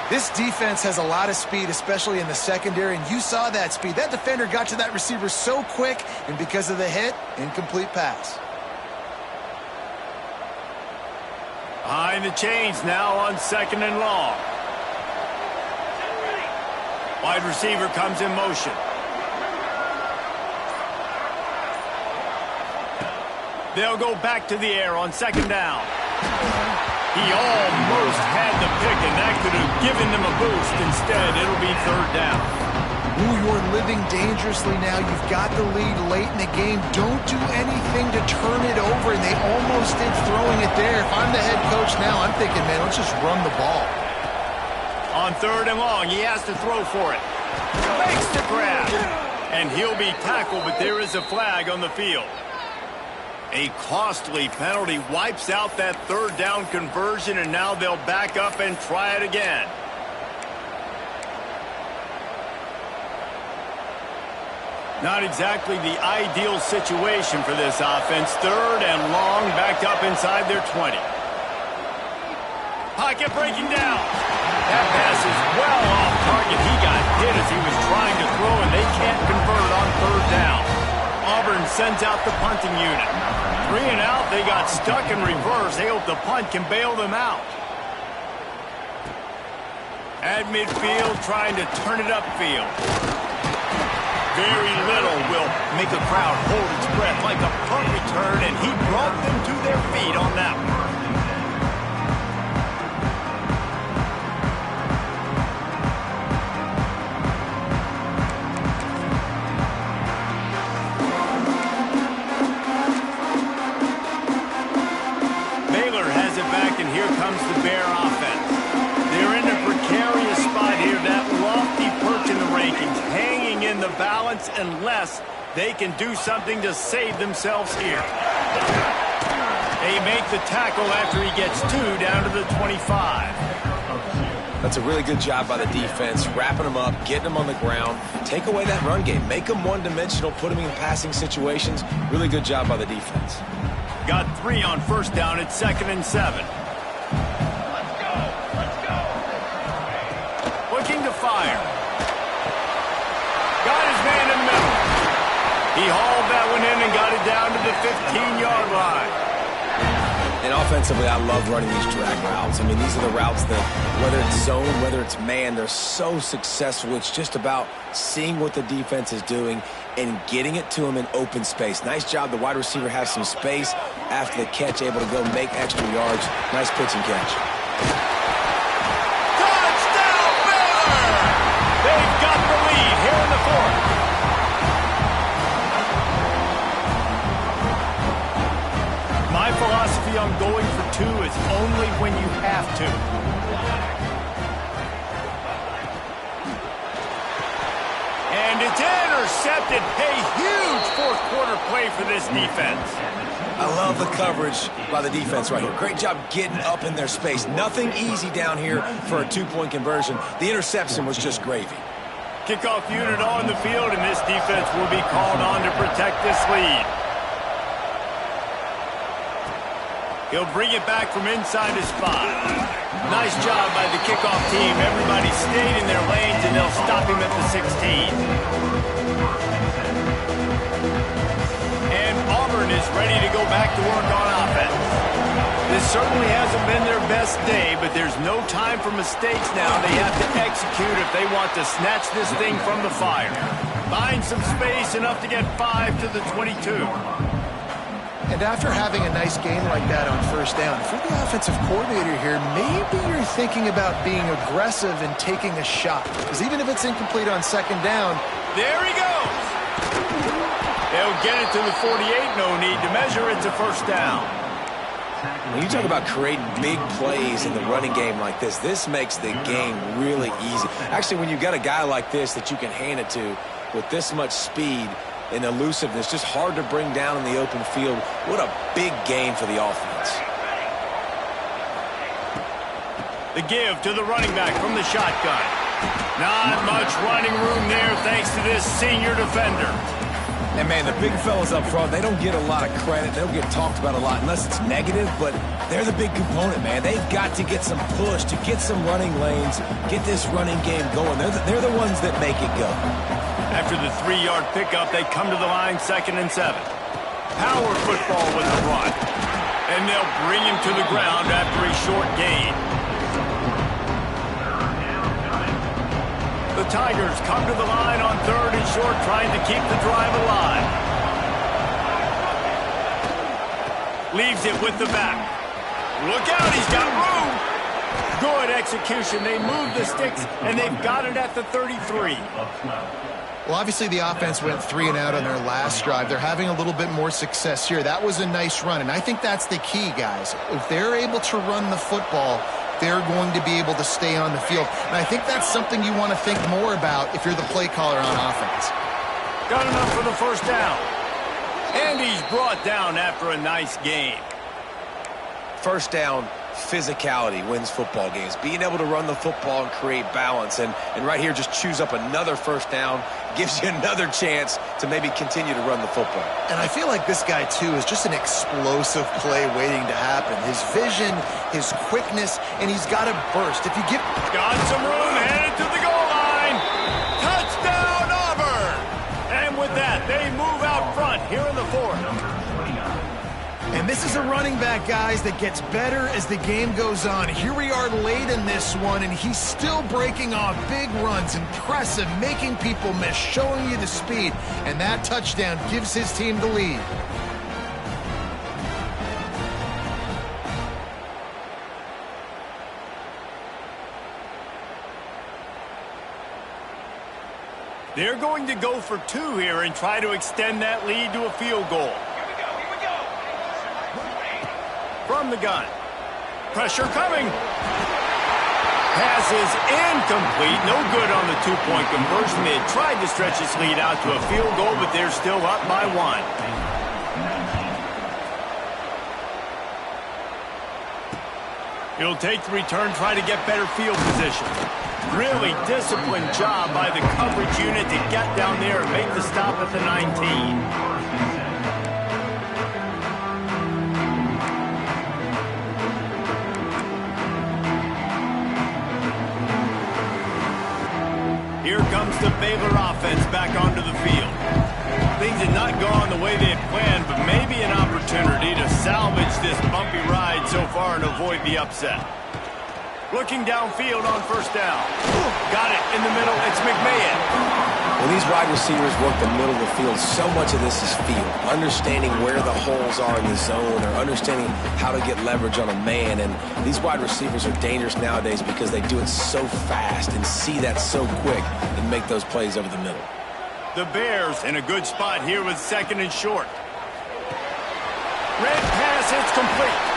This defense has a lot of speed, especially in the secondary, and you saw that speed. That defender got to that receiver so quick, and because of the hit, incomplete pass. Behind the chains now on second and long. Wide receiver comes in motion. They'll go back to the air on second down. He almost had the pick, and that could have given them a boost. Instead, it'll be third down. Ooh, you're living dangerously now. You've got the lead late in the game. Don't do anything to turn it over, and they almost did throwing it there. If I'm the head coach now, I'm thinking, man, let's just run the ball. On third and long, he has to throw for it. Makes the grab. And he'll be tackled, but there is a flag on the field. A costly penalty wipes out that third down conversion, and now they'll back up and try it again. Not exactly the ideal situation for this offense. Third and long, backed up inside their 20. Pocket breaking down. That pass is well off target. He got hit as he was trying to throw, and they can't convert on third down. Auburn sends out the punting unit. 3 and out, they got stuck in reverse. They hope the punt can bail them out. At midfield, trying to turn it upfield. Very little will make a crowd hold its breath like a punt return, and he brought them to their feet on that one. Baylor has it back, and here comes the Bear offense. They're in a precarious spot here, that lofty perch in the rankings, hanging in the balance unless they can do something to save themselves here. They make the tackle after he gets 2 down to the 25. That's a really good job by the defense, wrapping them up, getting them on the ground. Take away that run game. Make them one-dimensional, put them in passing situations. Really good job by the defense. Got 3 on first down at 2nd and 7. Let's go. Let's go. Looking to fire. Got his man in the middle. He hauled that one in and got it down to the 15-yard line. And offensively, I love running these drag routes. I mean, these are the routes that, whether it's zone, whether it's man, they're so successful. It's just about seeing what the defense is doing and getting it to them in open space. Nice job. The wide receiver has some space after the catch, able to go make extra yards. Nice pitch and catch. Touchdown, Baylor! They've got the lead here in the 4th. My philosophy on going for 2 is only when you have to. And it's intercepted. A huge fourth-quarter play for this defense. I love the coverage by the defense right here. Great job getting up in their space. Nothing easy down here for a 2-point conversion. The interception was just gravy. Kickoff unit on the field, and this defense will be called on to protect this lead. He'll bring it back from inside his spot. Nice job by the kickoff team. Everybody stayed in their lanes, and they'll stop him at the 16. And Auburn is ready to go back to work on offense. This certainly hasn't been their best day, but there's no time for mistakes now. They have to execute if they want to snatch this thing from the fire. Find some space, enough to get 5 to the 22. And after having a nice game like that on first down, if you're the offensive coordinator here, maybe you're thinking about being aggressive and taking a shot. Because even if it's incomplete on second down, there he goes. They'll get it to the 48. No need to measure it to first down. When you talk about creating big plays in the running game like this makes the game really easy. Actually, when you've got a guy like this that you can hand it to with this much speed and elusiveness, just hard to bring down in the open field. What a big game for the offense. The give to the running back from the shotgun. Not much running room there thanks to this senior defender. And, man, the big fellas up front, they don't get a lot of credit. They don't get talked about a lot unless it's negative, but they're the big component, man. They've got to get some push, to get some running lanes, get this running game going. They're the ones that make it go. After the 3-yard pickup, they come to the line 2nd and 7. Power football with the run. And they'll bring him to the ground after a short gain. The Tigers come to the line on 3rd and short, trying to keep the drive alive. Leaves it with the back. Look out, he's got room. Good execution. They move the sticks, and they've got it at the 33. well, obviously the offense went 3 and out on their last drive. They're having a little bit more success here. That was a nice run, and I think that's the key, guys. If they're able to run the football, they're going to be able to stay on the field. And I think that's something you want to think more about if you're the play caller on offense. Got enough for the first down. And he's brought down after a nice game. First down, physicality wins football games. Being able to run the football and create balance. And right here, just choose up another first down. Gives you another chance to maybe continue to run the football. And I feel like this guy, too, is just an explosive play waiting to happen. His vision, his quickness, and he's got a burst. If you give... Got some room, headed to the goal line. Touchdown, Auburn! And with that, they move out front here in the 4th. And And this is a running back, guys, that gets better as the game goes on. Here we are late in this one, and he's still breaking off big runs. Impressive, making people miss, showing you the speed. And that touchdown gives his team the lead. They're going to go for 2 here and try to extend that lead to a field goal. Here we go. From the gun. Pressure coming. Pass is incomplete. No good on the 2-point conversion. They had tried to stretch this lead out to a field goal, but they're still up by 1. He'll take the return, try to get better field position. Really disciplined job by the coverage unit to get down there and make the stop at the 19. Here comes the Baylor offense back onto the field. Things had not gone the way they had planned, but maybe an opportunity to salvage this bumpy ride so far and avoid the upset. Looking downfield on first down. Got it in the middle. It's McMahon. When these wide receivers work the middle of the field, so much of this is feel. Understanding where the holes are in the zone or understanding how to get leverage on a man. And these wide receivers are dangerous nowadays because they do it so fast and see that so quick and make those plays over the middle. The Bears in a good spot here with 2nd and short. Red pass, it's complete.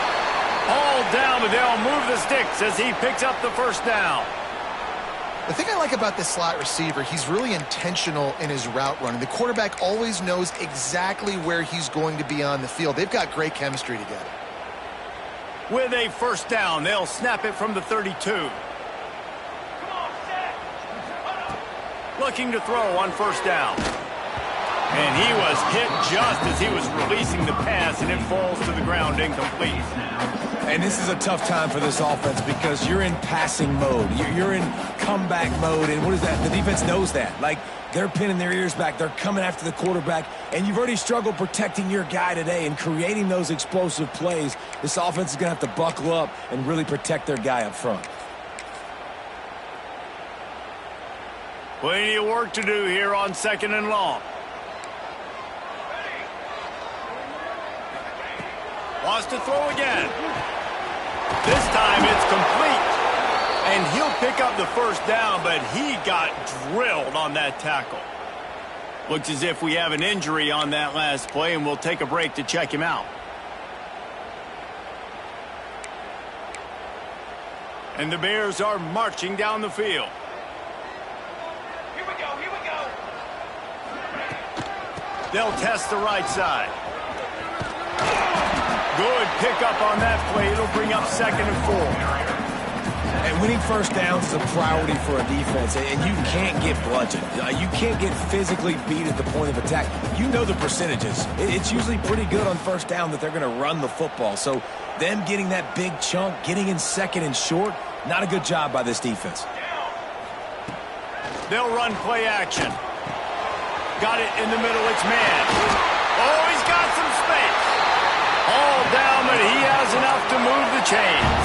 All down, but they'll move the sticks as he picks up the first down. The thing I like about this slot receiver, he's really intentional in his route running. The quarterback always knows exactly where he's going to be on the field. They've got great chemistry together. With a first down, they'll snap it from the 32. Looking to throw on first down. And he was hit just as he was releasing the pass, and it falls to the ground incomplete. And this is a tough time for this offense because you're in passing mode. You're in comeback mode, and what is that? The defense knows that. Like, they're pinning their ears back. They're coming after the quarterback, and you've already struggled protecting your guy today and creating those explosive plays. This offense is going to have to buckle up and really protect their guy up front. Plenty of work to do here on 2nd and long. Wants to throw again. This time it's complete. And he'll pick up the first down, but he got drilled on that tackle. Looks as if we have an injury on that last play, and we'll take a break to check him out. And the Bears are marching down the field. Here we go. They'll test the right side. Good pickup on that play. It'll bring up 2nd and 4. And winning first downs is a priority for a defense, and you can't get bludgeoned. You can't get physically beat at the point of attack. You know the percentages. It's usually pretty good on first down that they're going to run the football. So them getting that big chunk, getting in 2nd and short, not a good job by this defense. They'll run play action. Got it in the middle. It's man. Oh, he's got some space. All down, but he has enough to move the chains.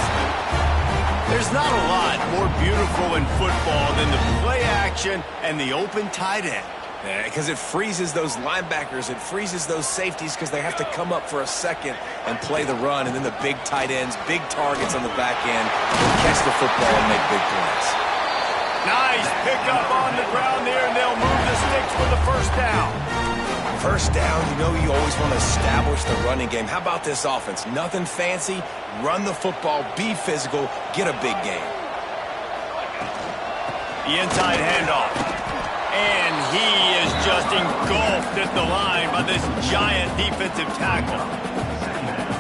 There's not a lot more beautiful in football than the play action and the open tight end. Yeah, because it freezes those linebackers. It freezes those safeties because they have to come up for a second and play the run. And then the big tight ends, big targets on the back end, catch the football and make big plays. Nice pickup on the ground there, and they'll move the sticks for the first down. First down, you know you always want to establish the running game. How about this offense? Nothing fancy. Run the football, be physical, get a big game. The inside handoff. And he is just engulfed at the line by this giant defensive tackle.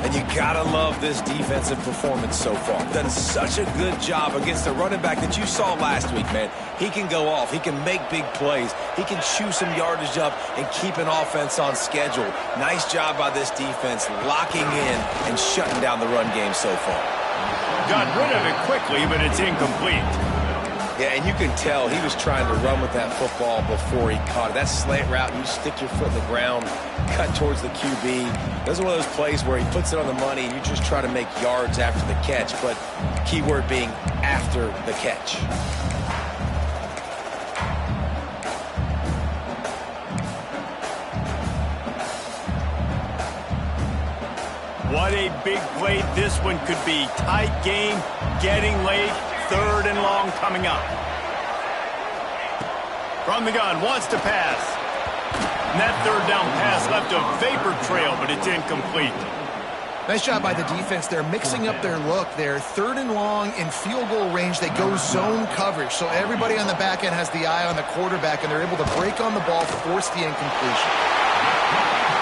And you gotta love this defensive performance so far. Done such a good job against the running back that you saw last week, man. He can go off. He can make big plays. He can chew some yardage up and keep an offense on schedule. Nice job by this defense locking in and shutting down the run game so far. Got rid of it quickly, but it's incomplete. Yeah, and you can tell he was trying to run with that football before he caught it. That slant route, you stick your foot in the ground, cut towards the QB. Those are one of those plays where he puts it on the money and you just try to make yards after the catch, but key word being after the catch. What a big play this one could be. Tight game, getting late, 3rd and long coming up. From the gun, wants to pass. And that 3rd down pass left a vapor trail, but it's incomplete. Nice job by the defense. They're mixing up their look. They're 3rd and long in field goal range. They go zone coverage, so everybody on the back end has the eye on the quarterback, and they're able to break on the ball, force the incompletion.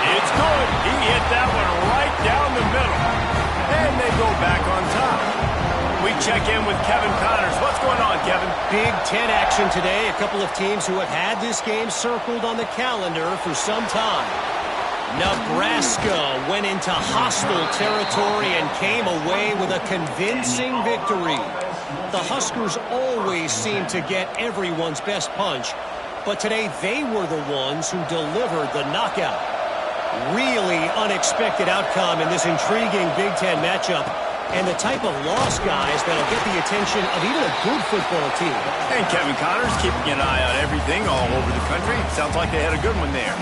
It's good. He hit that one right down the middle. And they go back on top. We check in with Kevin Connors. What's going on, Kevin? Big Ten action today. A couple of teams who have had this game circled on the calendar for some time. Nebraska went into hostile territory and came away with a convincing victory. The Huskers always seem to get everyone's best punch, but today they were the ones who delivered the knockout. Really unexpected outcome in this intriguing Big Ten matchup, and the type of loss, guys, that'll get the attention of even a good football team. And Kevin Connors keeping an eye on everything all over the country. Sounds like they had a good one there.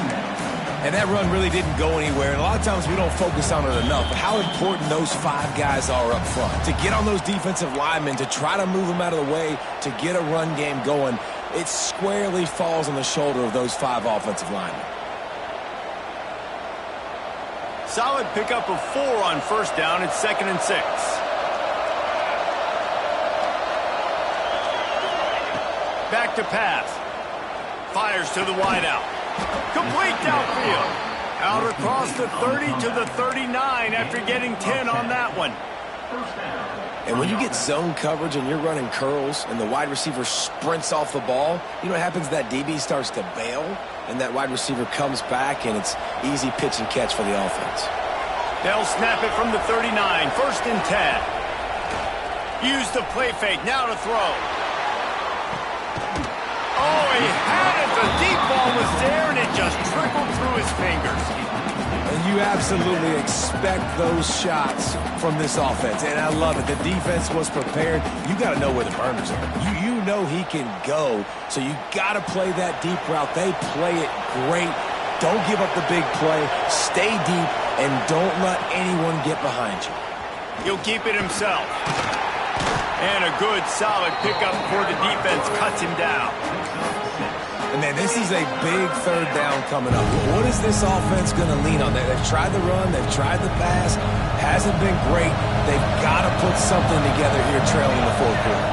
And that run really didn't go anywhere, and a lot of times we don't focus on it enough, but how important those 5 guys are up front. To get on those defensive linemen, to try to move them out of the way, to get a run game going, it squarely falls on the shoulder of those 5 offensive linemen. Solid pickup of 4 on 1st down. It's 2nd and 6. Back to pass. Fires to the wideout. Complete downfield. Out across the 30 to the 39 after getting 10 on that one. And when you get zone coverage and you're running curls and the wide receiver sprints off the ball, you know what happens? That DB starts to bail, and that wide receiver comes back, and it's easy pitch and catch for the offense. They'll snap it from the 39. 1st and 10. Use the play fake. Now to throw. Oh, he had it. The deep ball was there, and it just trickled through his fingers. And you absolutely expect those shots from this offense, and I love it. The defense was prepared. You got to know where the burners are. You know he can go, so you got to play that deep route. They play it great. Don't give up the big play. Stay deep, and don't let anyone get behind you. He'll keep it himself. And a good, solid pickup before the defense cuts him down. And man, this is a big 3rd down coming up. What is this offense going to lean on? They've tried the run, they've tried the pass. Hasn't been great. They've got to put something together here trailing the 4th quarter.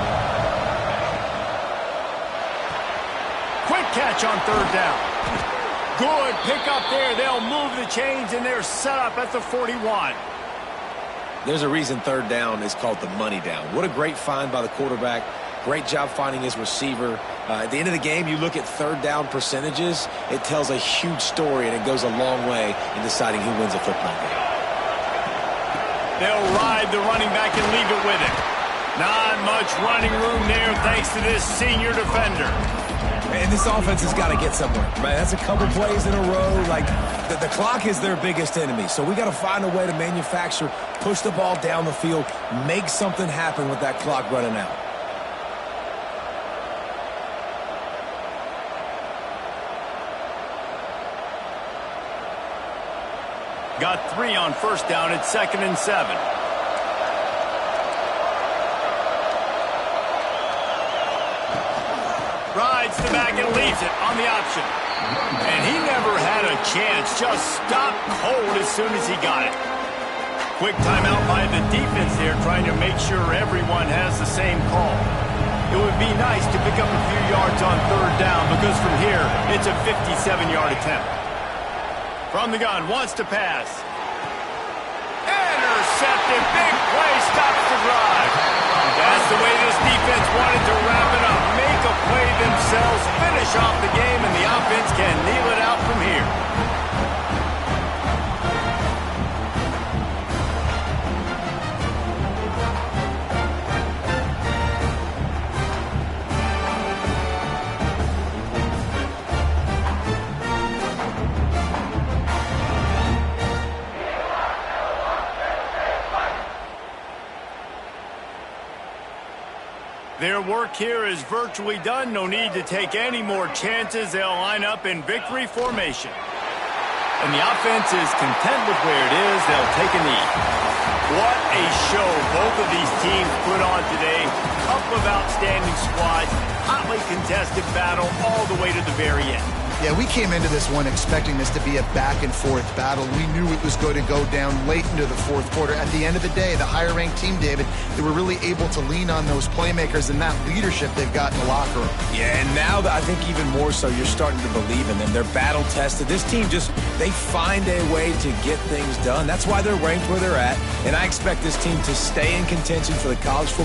Quick catch on 3rd down. Good pickup there. They'll move the chains, and they're set up at the 41. There's a reason 3rd down is called the money down. What a great find by the quarterback. Great job finding his receiver. At the end of the game, you look at 3rd down percentages. It tells a huge story, and it goes a long way in deciding who wins a football game. They'll ride the running back and leave it with him. Not much running room there thanks to this senior defender. And this offense has got to get somewhere, right? That's a couple plays in a row. Like, the clock is their biggest enemy. So we got to find a way to manufacture, push the ball down the field, make something happen with that clock running out. Got 3 on 1st down. It's 2nd and 7. Rides the back and leaves it on the option. And he never had a chance. Just stopped cold as soon as he got it. Quick timeout by the defense there, trying to make sure everyone has the same call. It would be nice to pick up a few yards on 3rd down, because from here, it's a 57-yard attempt. From the gun, wants to pass. Intercepted. Big play, stops the drive. That's the way this defense wanted to wrap it up. Make a play themselves, finish off the game, and the offense can kneel it out from here. Their work here is virtually done. No need to take any more chances. They'll line up in victory formation. And the offense is content with where it is. They'll take a knee. What a show both of these teams put on today. Couple of outstanding squads. Hotly contested battle all the way to the very end. Yeah, we came into this one expecting this to be a back-and-forth battle. We knew it was going to go down late into the fourth quarter. At the end of the day, the higher-ranked team, David, they were really able to lean on those playmakers and that leadership they've got in the locker room. Yeah, and now I think even more so, you're starting to believe in them. They're battle-tested. This team they find a way to get things done. That's why they're ranked where they're at, and I expect this team to stay in contention for the college football